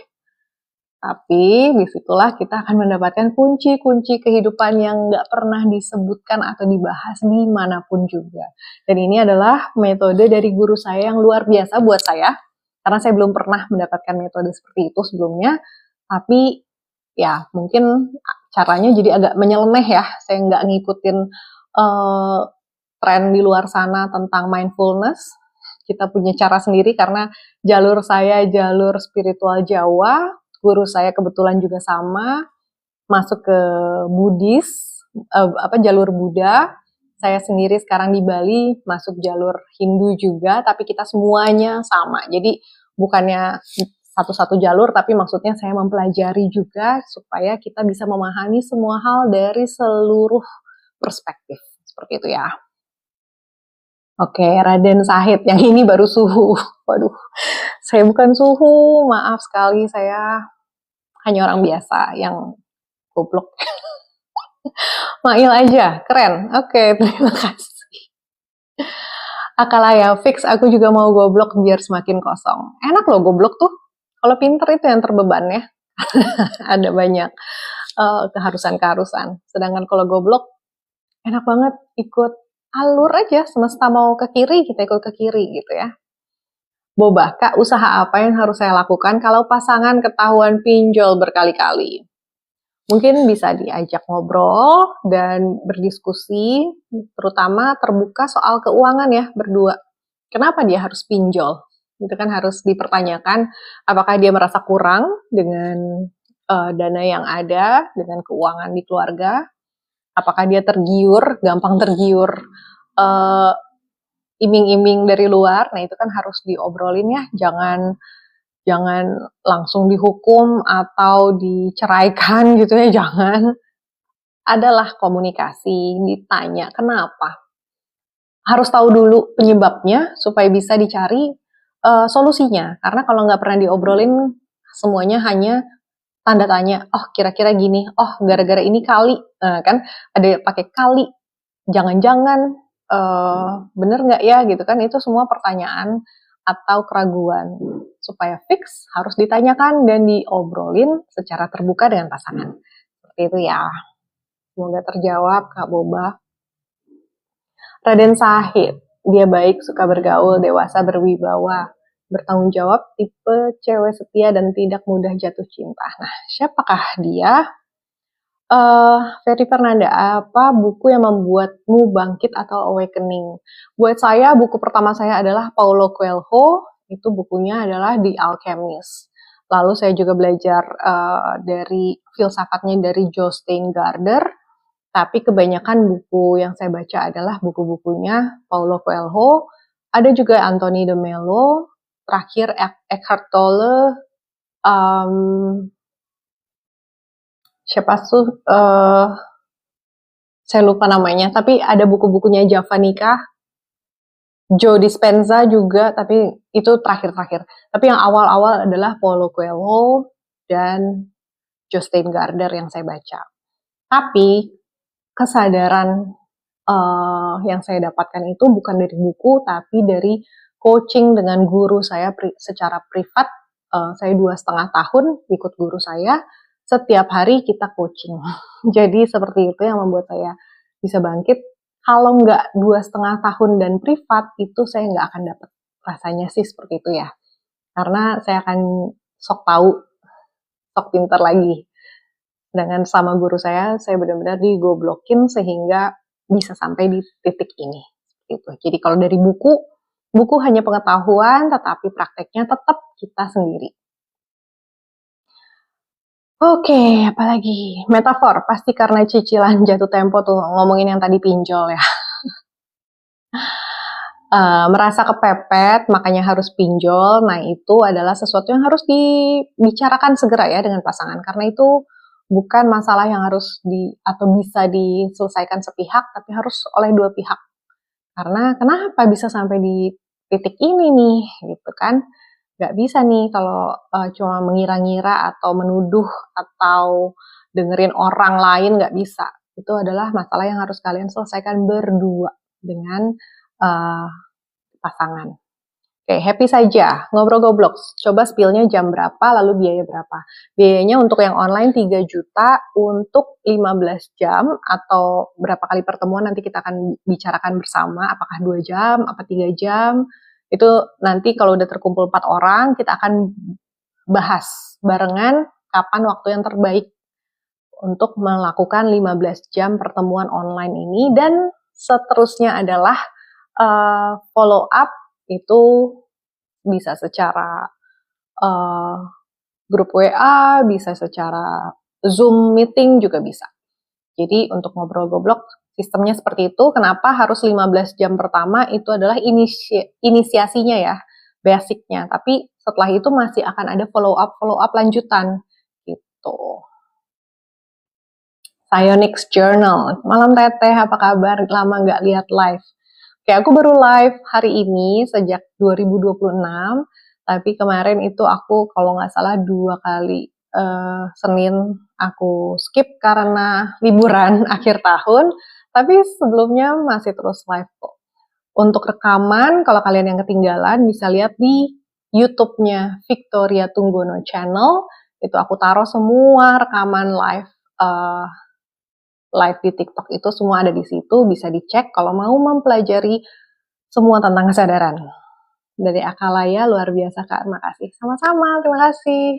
[SPEAKER 1] Tapi disitulah kita akan mendapatkan kunci-kunci kehidupan yang nggak pernah disebutkan atau dibahas dimanapun juga. Dan ini adalah metode dari guru saya yang luar biasa buat saya, karena saya belum pernah mendapatkan metode seperti itu sebelumnya. Tapi ya mungkin caranya jadi agak menyeleneh ya, saya nggak ngikutin tren di luar sana tentang mindfulness. Kita punya cara sendiri karena jalur saya jalur spiritual Jawa, guru saya kebetulan juga sama, masuk ke Buddhis, jalur Buddha. Saya sendiri sekarang di Bali, masuk jalur Hindu juga, tapi kita semuanya sama. Jadi bukannya satu-satu jalur, tapi maksudnya saya mempelajari juga supaya kita bisa memahami semua hal dari seluruh perspektif. Seperti itu ya. Oke, Raden Sahid, yang ini baru suhu. Waduh, saya bukan suhu, maaf sekali, saya hanya orang biasa yang goblok. Mail aja, keren. Oke, terima kasih. Akalaya, fix aku juga mau goblok biar semakin kosong. Enak loh goblok tuh. Kalau pinter itu yang terbeban ya. Ada banyak keharusan-keharusan. Sedangkan kalau goblok, enak banget ikut alur aja, semesta mau ke kiri, kita ikut ke kiri gitu ya. Boba, Kak, usaha apa yang harus saya lakukan kalau pasangan ketahuan pinjol berkali-kali? Mungkin bisa diajak ngobrol dan berdiskusi, terutama terbuka soal keuangan ya, berdua. Kenapa dia harus pinjol? Itu kan harus dipertanyakan, apakah dia merasa kurang dengan dana yang ada, dengan keuangan di keluarga, apakah dia gampang tergiur iming-iming dari luar. Nah itu kan harus diobrolin ya, jangan langsung dihukum atau diceraikan gitu ya, jangan. Adalah komunikasi, ditanya kenapa. Harus tahu dulu penyebabnya supaya bisa dicari solusinya. Karena kalau nggak pernah diobrolin, semuanya hanya tanda tanya, oh kira-kira gini, oh gara-gara ini kali, kan ada pakai kali, jangan-jangan, bener nggak ya gitu kan, itu semua pertanyaan atau keraguan. Supaya fix harus ditanyakan dan diobrolin secara terbuka dengan pasangan. Seperti itu ya. Semoga terjawab Kak Boba. Raden Sahid, dia baik, suka bergaul, dewasa, berwibawa, bertanggung jawab, tipe cewek setia dan tidak mudah jatuh cinta. Nah, siapakah dia? Ferry Fernanda, apa buku yang membuatmu bangkit atau awakening? Buat saya, buku pertama saya adalah Paulo Coelho, itu bukunya adalah The Alchemist. Lalu saya juga belajar dari filsafatnya dari Joe Steingarder, tapi kebanyakan buku yang saya baca adalah buku-bukunya Paulo Coelho, ada juga Anthony de Mello, terakhir Eckhart Tolle, siapa tuh saya lupa namanya, tapi ada buku-bukunya Javanica, Joe Dispenza juga, tapi itu terakhir-terakhir. Tapi yang awal-awal adalah Paulo Coelho dan Joe Steingarder yang saya baca. Tapi kesadaran yang saya dapatkan itu bukan dari buku, tapi dari coaching dengan guru saya secara privat. Saya 2,5 tahun ikut guru saya, setiap hari kita coaching. Jadi seperti itu yang membuat saya bisa bangkit. Kalau nggak 2,5 tahun dan privat, itu saya nggak akan dapat rasanya sih seperti itu ya. Karena saya akan sok tahu, sok pinter lagi. Dengan sama guru saya benar-benar digoblokin sehingga bisa sampai di titik ini. Gitu. Jadi kalau dari buku hanya pengetahuan, tetapi prakteknya tetap kita sendiri. Oke, apalagi metafor pasti karena cicilan jatuh tempo tuh, ngomongin yang tadi pinjol ya. Merasa kepepet makanya harus pinjol. Nah, itu adalah sesuatu yang harus dibicarakan segera ya dengan pasangan, karena itu bukan masalah yang harus atau bisa diselesaikan sepihak, tapi harus oleh dua pihak. Karena kenapa bisa sampai di titik ini nih, gitu kan? Nggak bisa nih kalau cuma mengira-ngira atau menuduh atau dengerin orang lain, nggak bisa. Itu adalah masalah yang harus kalian selesaikan berdua dengan pasangan. Oke, happy saja. Ngobrol goblok. Coba spillnya jam berapa, lalu biaya berapa. Biayanya untuk yang online 3 juta untuk 15 jam, atau berapa kali pertemuan nanti kita akan bicarakan bersama, apakah 2 jam, apa 3 jam. Itu nanti kalau udah terkumpul 4 orang, kita akan bahas barengan kapan waktu yang terbaik untuk melakukan 15 jam pertemuan online ini. Dan seterusnya adalah follow up, itu bisa secara grup WA, bisa secara Zoom meeting juga bisa. Jadi untuk ngobrol goblok sistemnya seperti itu. Kenapa harus 15 jam pertama? Itu adalah inisiasinya ya, basicnya. Tapi setelah itu masih akan ada follow up lanjutan gitu. Psionics Journal. Malam Teteh, apa kabar? Lama nggak lihat live. Oke, aku baru live hari ini sejak 2026, tapi kemarin itu aku kalau nggak salah 2 kali Senin aku skip karena liburan akhir tahun, tapi sebelumnya masih terus live kok. Untuk rekaman, kalau kalian yang ketinggalan bisa lihat di YouTube-nya Victoria Tunggono Channel, itu aku taruh semua rekaman live di TikTok itu semua ada di situ, bisa dicek kalau mau mempelajari semua tentang kesadaran. Dari Akalaya, luar biasa Kak, makasih. Sama-sama, terima kasih.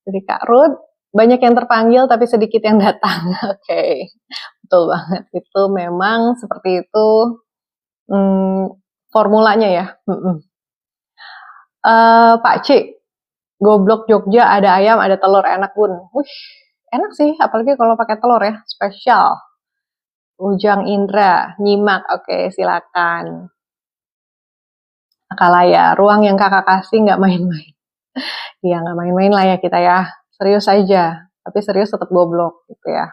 [SPEAKER 1] Dari Kak Ruth, banyak yang terpanggil tapi sedikit yang datang. Oke, betul banget. Itu memang seperti itu formulanya ya. Pak Cik, goblok Jogja ada ayam, ada telur, enak bun. Wih, enak sih, apalagi kalau pakai telur ya, spesial. Ujang Indra, nyimak, oke silakan. Akalaya, ruang yang kakak kasih nggak main-main. Iya nggak main-main lah ya kita ya, serius aja, tapi serius tetap goblok gitu ya.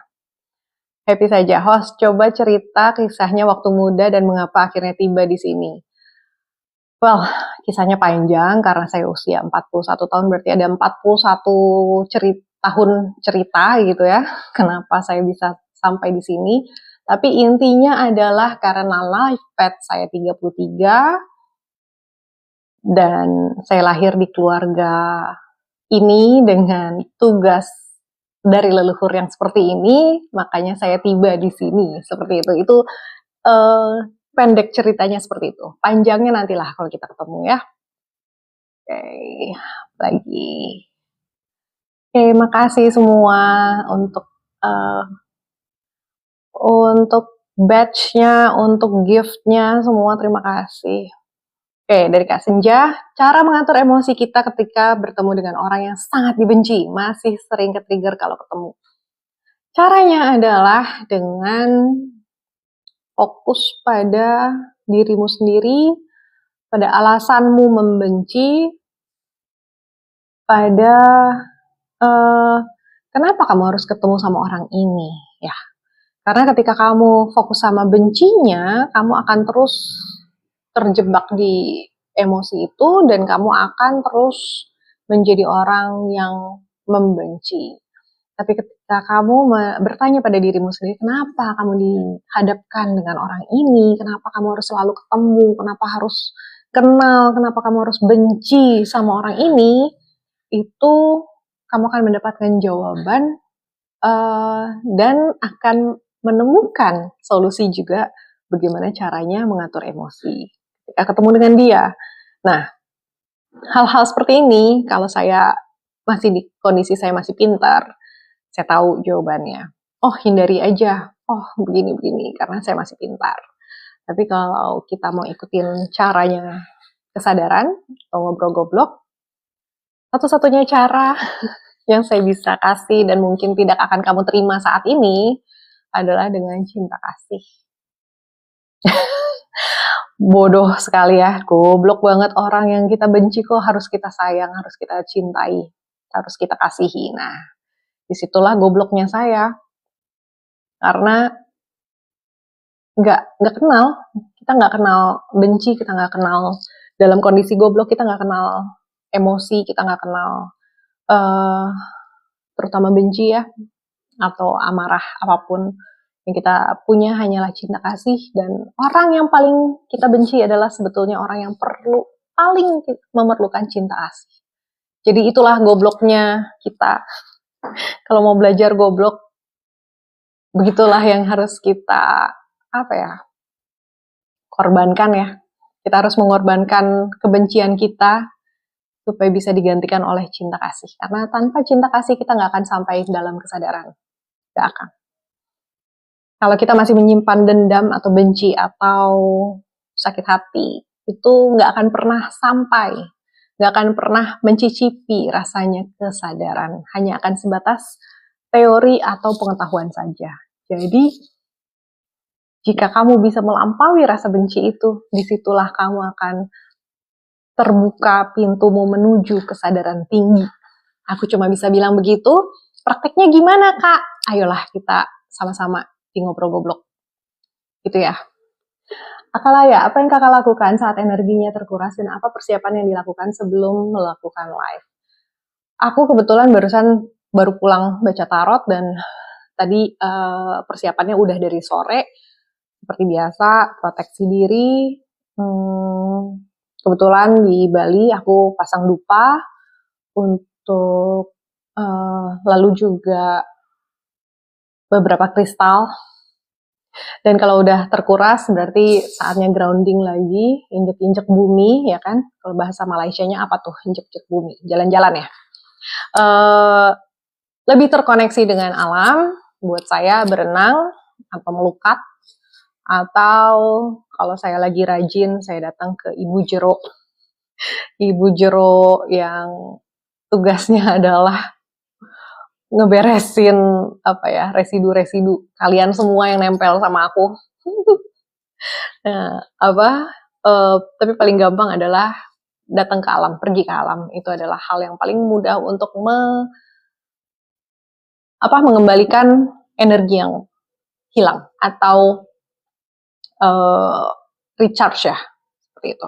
[SPEAKER 1] Happy saja, host coba cerita kisahnya waktu muda dan mengapa akhirnya tiba di sini. Well, kisahnya panjang karena saya usia 41 tahun, berarti ada 41 tahun cerita gitu ya, kenapa saya bisa sampai di sini. Tapi intinya adalah karena life path saya 33, dan saya lahir di keluarga ini dengan tugas dari leluhur yang seperti ini, makanya saya tiba di sini seperti itu. Itu pendek ceritanya seperti itu. Panjangnya nantilah kalau kita ketemu ya. Oke, lagi. Oke, makasih semua untuk untuk badge-nya, untuk gift-nya, semua terima kasih. Oke, dari Kak Senja, cara mengatur emosi kita ketika bertemu dengan orang yang sangat dibenci, masih sering ke-trigger kalau ketemu. Caranya adalah dengan fokus pada dirimu sendiri, pada alasanmu membenci, pada kenapa kamu harus ketemu sama orang ini, ya. Karena ketika kamu fokus sama bencinya, kamu akan terus terjebak di emosi itu dan kamu akan terus menjadi orang yang membenci. Tapi ketika kamu bertanya pada dirimu sendiri, kenapa kamu dihadapkan dengan orang ini? Kenapa kamu harus selalu ketemu? Kenapa harus kenal? Kenapa kamu harus benci sama orang ini? Itu kamu akan mendapatkan jawaban dan akan menemukan solusi juga bagaimana caranya mengatur emosi ketika ketemu dengan dia. Nah, hal-hal seperti ini kalau saya masih di kondisi saya masih pintar, saya tahu jawabannya. Oh, hindari aja. Oh, begini-begini karena saya masih pintar. Tapi kalau kita mau ikutin caranya kesadaran atau ngobrol goblok, satu-satunya cara yang saya bisa kasih dan mungkin tidak akan kamu terima saat ini adalah dengan cinta kasih. Bodoh sekali ya, goblok banget orang yang kita benci kok harus kita sayang, harus kita cintai, harus kita kasihi. Nah, disitulah gobloknya saya. Karena nggak kenal, kita nggak kenal benci, kita nggak kenal dalam kondisi goblok, kita nggak kenal emosi, kita nggak kenal terutama benci ya, atau amarah apapun. Yang kita punya hanyalah cinta kasih, dan orang yang paling kita benci adalah sebetulnya orang yang paling memerlukan cinta kasih. Jadi itulah gobloknya kita. Kalau mau belajar goblok, begitulah yang harus kita korbankan ya. Kita harus mengorbankan kebencian kita supaya bisa digantikan oleh cinta kasih. Karena tanpa cinta kasih kita nggak akan sampai dalam kesadaran. Nggak akan. Kalau kita masih menyimpan dendam atau benci atau sakit hati, itu nggak akan pernah sampai, nggak akan pernah mencicipi rasanya kesadaran. Hanya akan sebatas teori atau pengetahuan saja. Jadi, jika kamu bisa melampaui rasa benci itu, disitulah kamu akan terbuka pintumu menuju kesadaran tinggi. Aku cuma bisa bilang begitu. Prakteknya gimana, Kak? Ayolah kita sama-sama di ngobrol goblok. Gitu ya. Akalaya, apa yang kakak lakukan saat energinya terkuras dan apa persiapan yang dilakukan sebelum melakukan live? Aku kebetulan baru pulang baca tarot dan tadi persiapannya udah dari sore. Seperti biasa, proteksi diri. Kebetulan di Bali aku pasang dupa untuk lalu juga beberapa kristal. Dan kalau udah terkuras berarti saatnya grounding lagi, injek-injek bumi ya kan. Kalau bahasa Malaysianya apa tuh injek-injek bumi? Jalan-jalan ya. Lebih terkoneksi dengan alam, buat saya berenang atau melukat, atau kalau saya lagi rajin saya datang ke Ibu Jero. Ibu Jero yang tugasnya adalah ngeberesin residu-residu kalian semua yang nempel sama aku. Nah, tapi paling gampang adalah datang ke alam, pergi ke alam. Itu adalah hal yang paling mudah untuk mengembalikan energi yang hilang atau recharge ya, seperti itu.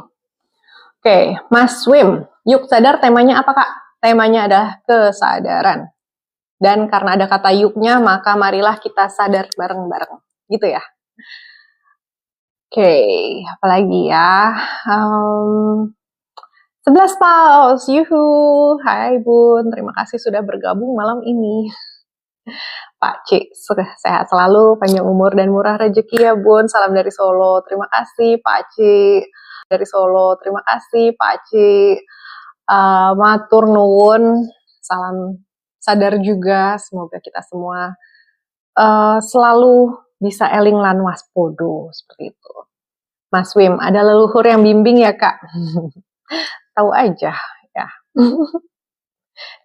[SPEAKER 1] Oke, Mas Wim, yuk sadar temanya apa Kak? Temanya adalah kesadaran. Dan karena ada kata yuknya, maka marilah kita sadar bareng-bareng. Gitu ya. Oke, apalagi ya. 11 paus, yuhu. Hai Bun, terima kasih sudah bergabung malam ini. Pak Ci, sehat selalu, panjang umur dan murah rezeki ya Bun. Salam dari Solo, terima kasih Pak Ci. Dari Solo, terima kasih Pak Ci. Matur nuwun, salam sadar juga. Semoga kita semua selalu bisa eling lan waspodo, seperti itu. Mas Wim, ada leluhur yang bimbing ya Kak? Tahu aja ya.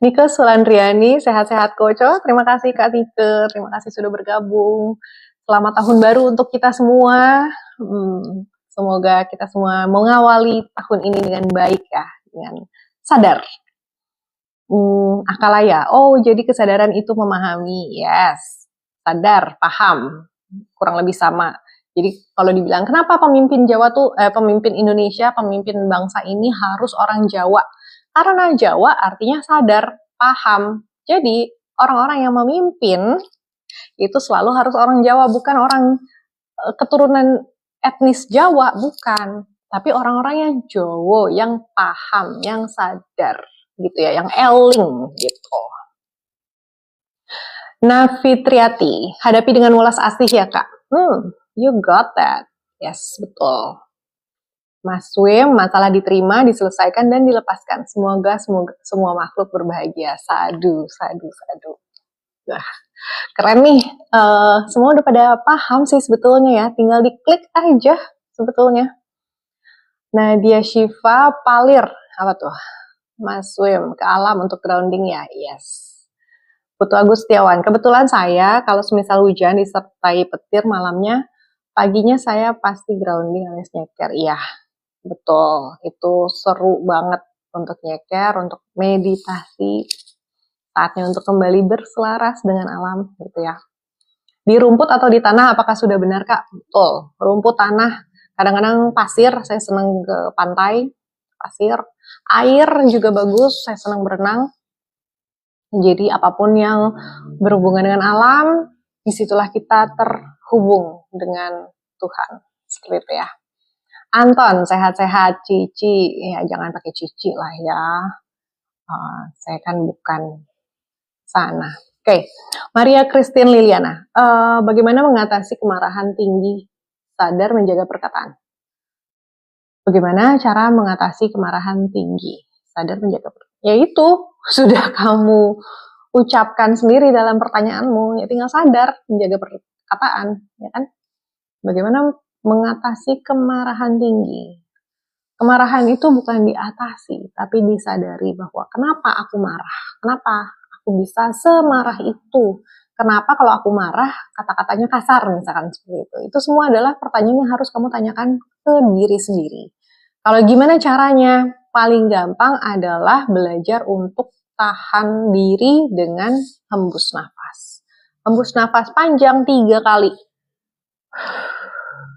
[SPEAKER 1] Nike Sulandriani, sehat-sehat Coach. Terima kasih Kak Nike, terima kasih sudah bergabung. Selamat tahun baru untuk kita semua. Semoga kita semua mengawali tahun ini dengan baik ya, dengan sadar. Akalaya, jadi kesadaran itu memahami, yes, sadar, paham, kurang lebih sama. Jadi kalau dibilang kenapa pemimpin pemimpin Indonesia, pemimpin bangsa ini harus orang Jawa? Karena Jawa artinya sadar, paham. Jadi orang-orang yang memimpin itu selalu harus orang Jawa, bukan orang keturunan etnis Jawa, bukan. Tapi orang-orang yang Jawa, yang paham, yang sadar. Gitu ya, yang eling gitu. Nafitriati, hadapi dengan welas asih ya Kak. You got that. Yes, betul. Mas Wim, masalah diterima, diselesaikan dan dilepaskan. Semoga semua makhluk berbahagia. Sadu. Wah, keren nih. Semua udah pada paham sih sebetulnya ya. Tinggal diklik aja sebetulnya. Nadia Shiva Palir, apa tuh? Mas Wim, ke alam untuk grounding ya, yes. Putu Agustiawan, kebetulan saya kalau semisal hujan disertai petir malamnya, paginya saya pasti grounding alias nyeker. Iya, betul. Itu seru banget untuk nyeker, untuk meditasi. Saatnya untuk kembali berselaras dengan alam, gitu ya. Di rumput atau di tanah, apakah sudah benar Kak? Betul, rumput, tanah, kadang-kadang pasir, saya senang ke pantai, pasir, air juga bagus, saya senang berenang. Jadi apapun yang berhubungan dengan alam, disitulah kita terhubung dengan Tuhan. Seperti itu ya. Anton, sehat-sehat, Cici. Ya jangan pakai Cici lah ya. Saya kan bukan sana. Oke. Maria Christine Liliana. Bagaimana mengatasi kemarahan tinggi, sadar menjaga perkataan? Bagaimana cara mengatasi kemarahan tinggi, sadar menjaga perkataan? Yaitu sudah kamu ucapkan sendiri dalam pertanyaanmu, ya tinggal sadar menjaga perkataan, ya kan? Bagaimana mengatasi kemarahan tinggi? Kemarahan itu bukan diatasi, tapi disadari bahwa kenapa aku marah, kenapa aku bisa semarah itu, kenapa kalau aku marah kata-katanya kasar misalkan seperti itu. Itu semua adalah pertanyaan yang harus kamu tanyakan ke diri sendiri. Kalau gimana caranya? Paling gampang adalah belajar untuk tahan diri dengan hembus nafas. Hembus nafas panjang 3 kali.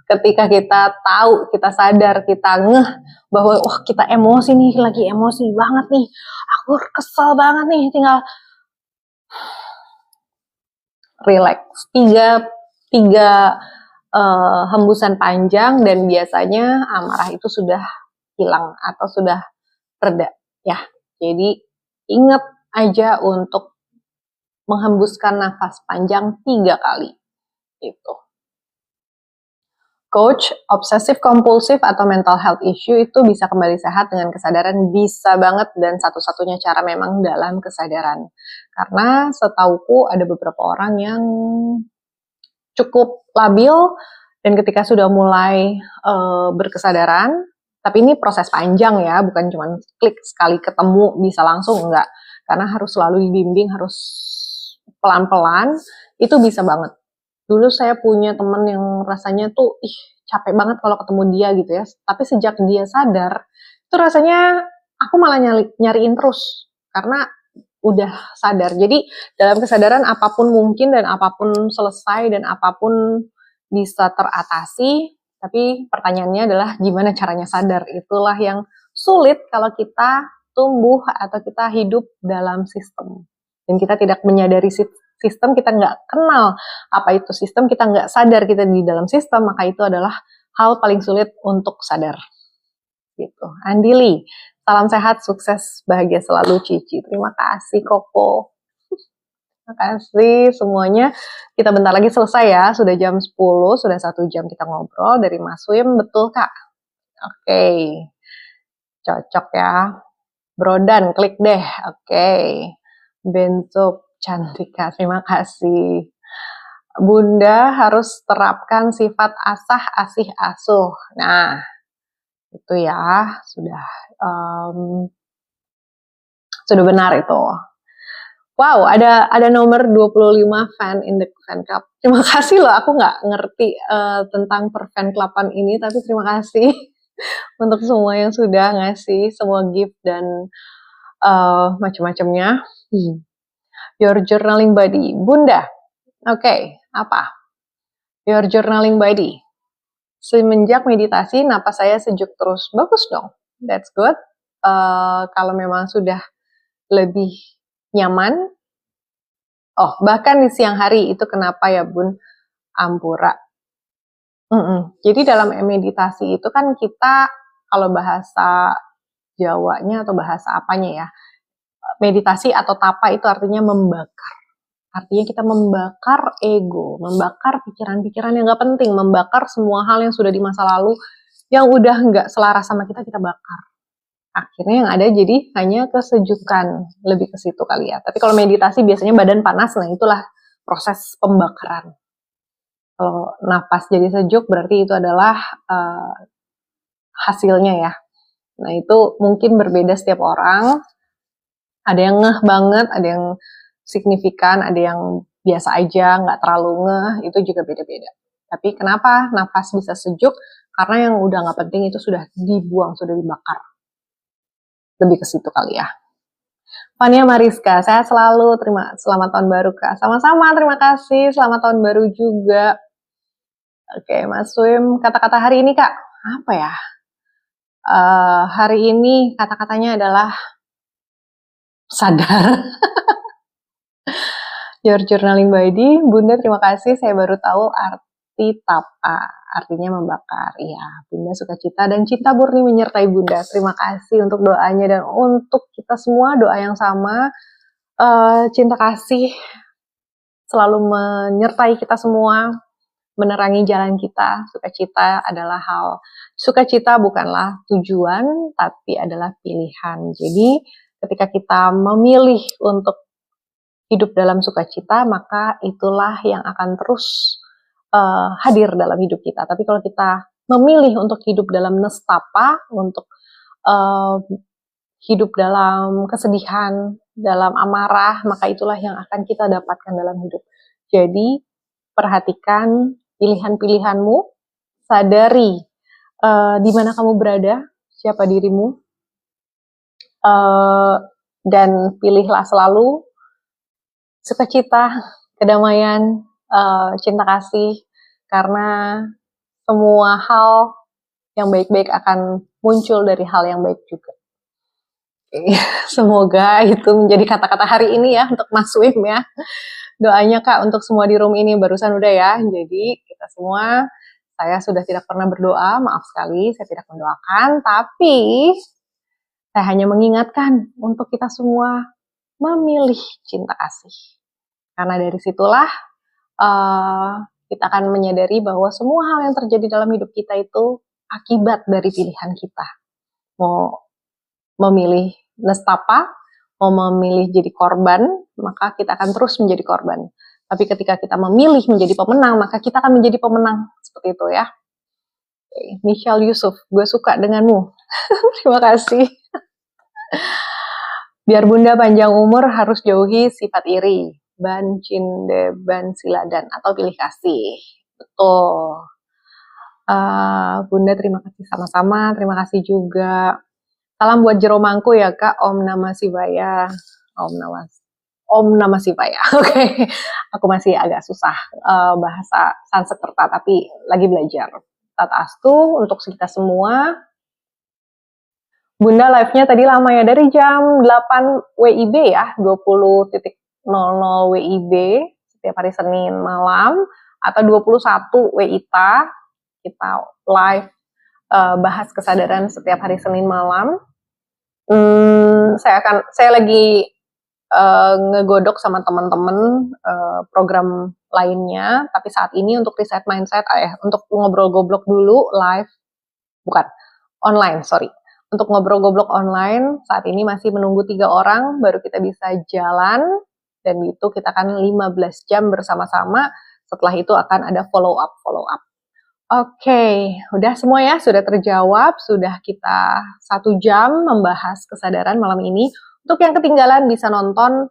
[SPEAKER 1] Ketika kita tahu, kita sadar, kita ngeh bahwa kita emosi nih, lagi emosi banget nih, aku kesel banget nih, tinggal relax. 3 hembusan panjang dan biasanya amarah itu sudah hilang atau sudah reda ya. Jadi ingat aja untuk menghembuskan nafas panjang 3 kali itu. Coach, obsesif kompulsif atau mental health issue itu bisa kembali sehat dengan kesadaran, bisa banget, dan satu-satunya cara memang dalam kesadaran. Karena setauku ada beberapa orang yang cukup labil dan ketika sudah mulai berkesadaran, tapi ini proses panjang ya, bukan cuma klik sekali ketemu bisa langsung, enggak. Karena harus selalu dibimbing, harus pelan-pelan, itu bisa banget. Dulu saya punya teman yang rasanya tuh capek banget kalau ketemu dia gitu ya. Tapi sejak dia sadar, itu rasanya aku malah nyariin terus karena udah sadar. Jadi dalam kesadaran apapun mungkin dan apapun selesai dan apapun bisa teratasi. Tapi pertanyaannya adalah gimana caranya sadar. Itulah yang sulit kalau kita tumbuh atau kita hidup dalam sistem. Dan kita tidak menyadari sistem, kita nggak kenal apa itu sistem, kita nggak sadar kita di dalam sistem, maka itu adalah hal paling sulit untuk sadar. Gitu. Andili, salam sehat, sukses, bahagia selalu Cici. Terima kasih Koko. Terima kasih semuanya. Kita bentar lagi selesai ya, sudah jam 10, sudah 1 jam kita ngobrol dari Mas Wim, betul Kak? Oke, cocok ya. Brodan, klik deh. Oke. Bentuk Cantika, terima kasih. Bunda harus terapkan sifat asah, asih, asuh. Nah, itu ya, sudah benar itu. Wow, ada nomor 25 fan in the fan club. Terima kasih loh, aku nggak ngerti tentang per fan cluban ini, tapi terima kasih untuk semua yang sudah ngasih semua gift dan macam-macamnya. Your journaling buddy, Bunda. Oke, apa? Your journaling buddy. Semenjak meditasi, napas saya sejuk terus. Bagus dong, that's good. Kalau memang sudah lebih nyaman, bahkan di siang hari itu kenapa ya Bun? Ampura. Jadi dalam meditasi itu kan kita, kalau bahasa Jawanya atau bahasa apanya ya, meditasi atau tapa itu artinya membakar. Artinya kita membakar ego, membakar pikiran-pikiran yang gak penting, membakar semua hal yang sudah di masa lalu, yang udah gak selaras sama kita bakar. Akhirnya yang ada jadi hanya kesejukan, lebih ke situ kali ya. Tapi kalau meditasi biasanya badan panas, nah itulah proses pembakaran. Kalau napas jadi sejuk berarti itu adalah hasilnya ya. Nah itu mungkin berbeda setiap orang. Ada yang ngeh banget, ada yang signifikan, ada yang biasa aja, nggak terlalu ngeh, itu juga beda-beda. Tapi kenapa nafas bisa sejuk? Karena yang udah nggak penting itu sudah dibuang, sudah dibakar. Lebih ke situ kali ya. Fania Mariska, saya selalu selamat tahun baru Kak. Sama-sama, terima kasih, selamat tahun baru juga. Oke, Mas Wim, kata-kata hari ini Kak, apa ya? Hari ini kata-katanya adalah sadar. Your journaling buddy, Bunda terima kasih, saya baru tahu arti tapa, artinya membakar. Ya, Bunda sukacita dan cinta murni menyertai Bunda. Terima kasih untuk doanya dan untuk kita semua doa yang sama. Cinta kasih selalu menyertai kita semua, menerangi jalan kita. Sukacita bukanlah tujuan, tapi adalah pilihan. Jadi ketika kita memilih untuk hidup dalam sukacita, maka itulah yang akan terus hadir dalam hidup kita. Tapi kalau kita memilih untuk hidup dalam nestapa, untuk hidup dalam kesedihan, dalam amarah, maka itulah yang akan kita dapatkan dalam hidup. Jadi, perhatikan pilihan-pilihanmu, sadari di mana kamu berada, siapa dirimu, dan pilihlah selalu sukacita, kedamaian, cinta kasih, karena semua hal yang baik-baik akan muncul dari hal yang baik juga. Oke. Semoga itu menjadi kata-kata hari ini ya untuk Mas Wim ya. Doanya Kak untuk semua di room ini barusan udah ya. Jadi kita semua, saya sudah tidak pernah berdoa, maaf sekali saya tidak mendoakan, tapi saya hanya mengingatkan untuk kita semua memilih cinta kasih. Karena dari situlah kita akan menyadari bahwa semua hal yang terjadi dalam hidup kita itu akibat dari pilihan kita. Mau memilih nestapa, mau memilih jadi korban, maka kita akan terus menjadi korban. Tapi ketika kita memilih menjadi pemenang, maka kita akan menjadi pemenang. Seperti itu ya. Okay. Michelle Yusuf, gue suka denganmu. Terima kasih. Biar Bunda panjang umur harus jauhi sifat iri, ban cinde, ban siladan, atau pilih kasih. Betul. Bunda terima kasih sama-sama, terima kasih juga. Salam buat Jeromangku ya Kak, Om Namah Shivaya. Om Namah Shivaya. Oke. Aku masih agak susah bahasa Sanskerta, tapi lagi belajar. Tatastu untuk kita semua. Bunda live-nya tadi lama ya, dari jam 8 WIB ya, 20.00 WIB setiap hari Senin malam, atau 21 WITA, kita live bahas kesadaran setiap hari Senin malam. Saya lagi ngegodok sama teman-teman program lainnya, tapi saat ini untuk reset mindset, untuk ngobrol-goblok dulu live, bukan, online, sorry. Untuk ngobrol-goblok online, saat ini masih menunggu 3 orang, baru kita bisa jalan, dan itu kita akan 15 jam bersama-sama, Setelah itu akan ada follow up. Oke, udah semua ya, sudah terjawab, sudah kita 1 jam membahas kesadaran malam ini. Untuk yang ketinggalan bisa nonton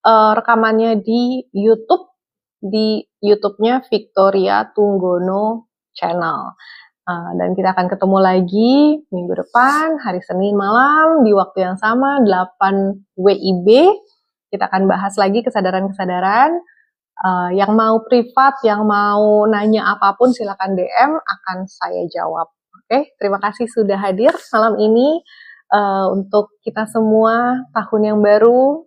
[SPEAKER 1] rekamannya di YouTube-nya Victoria Tunggono Channel. Dan kita akan ketemu lagi minggu depan, hari Senin malam, di waktu yang sama, 8 WIB. Kita akan bahas lagi kesadaran-kesadaran. Yang mau privat, yang mau nanya apapun silakan DM, akan saya jawab. Oke, terima kasih sudah hadir malam ini. Untuk kita semua, tahun yang baru,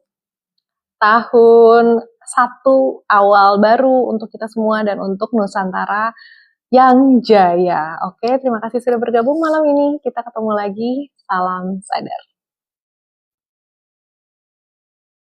[SPEAKER 1] tahun 1 awal baru untuk kita semua dan untuk Nusantara yang jaya. Oke, terima kasih sudah bergabung malam ini. Kita ketemu lagi. Salam sadar.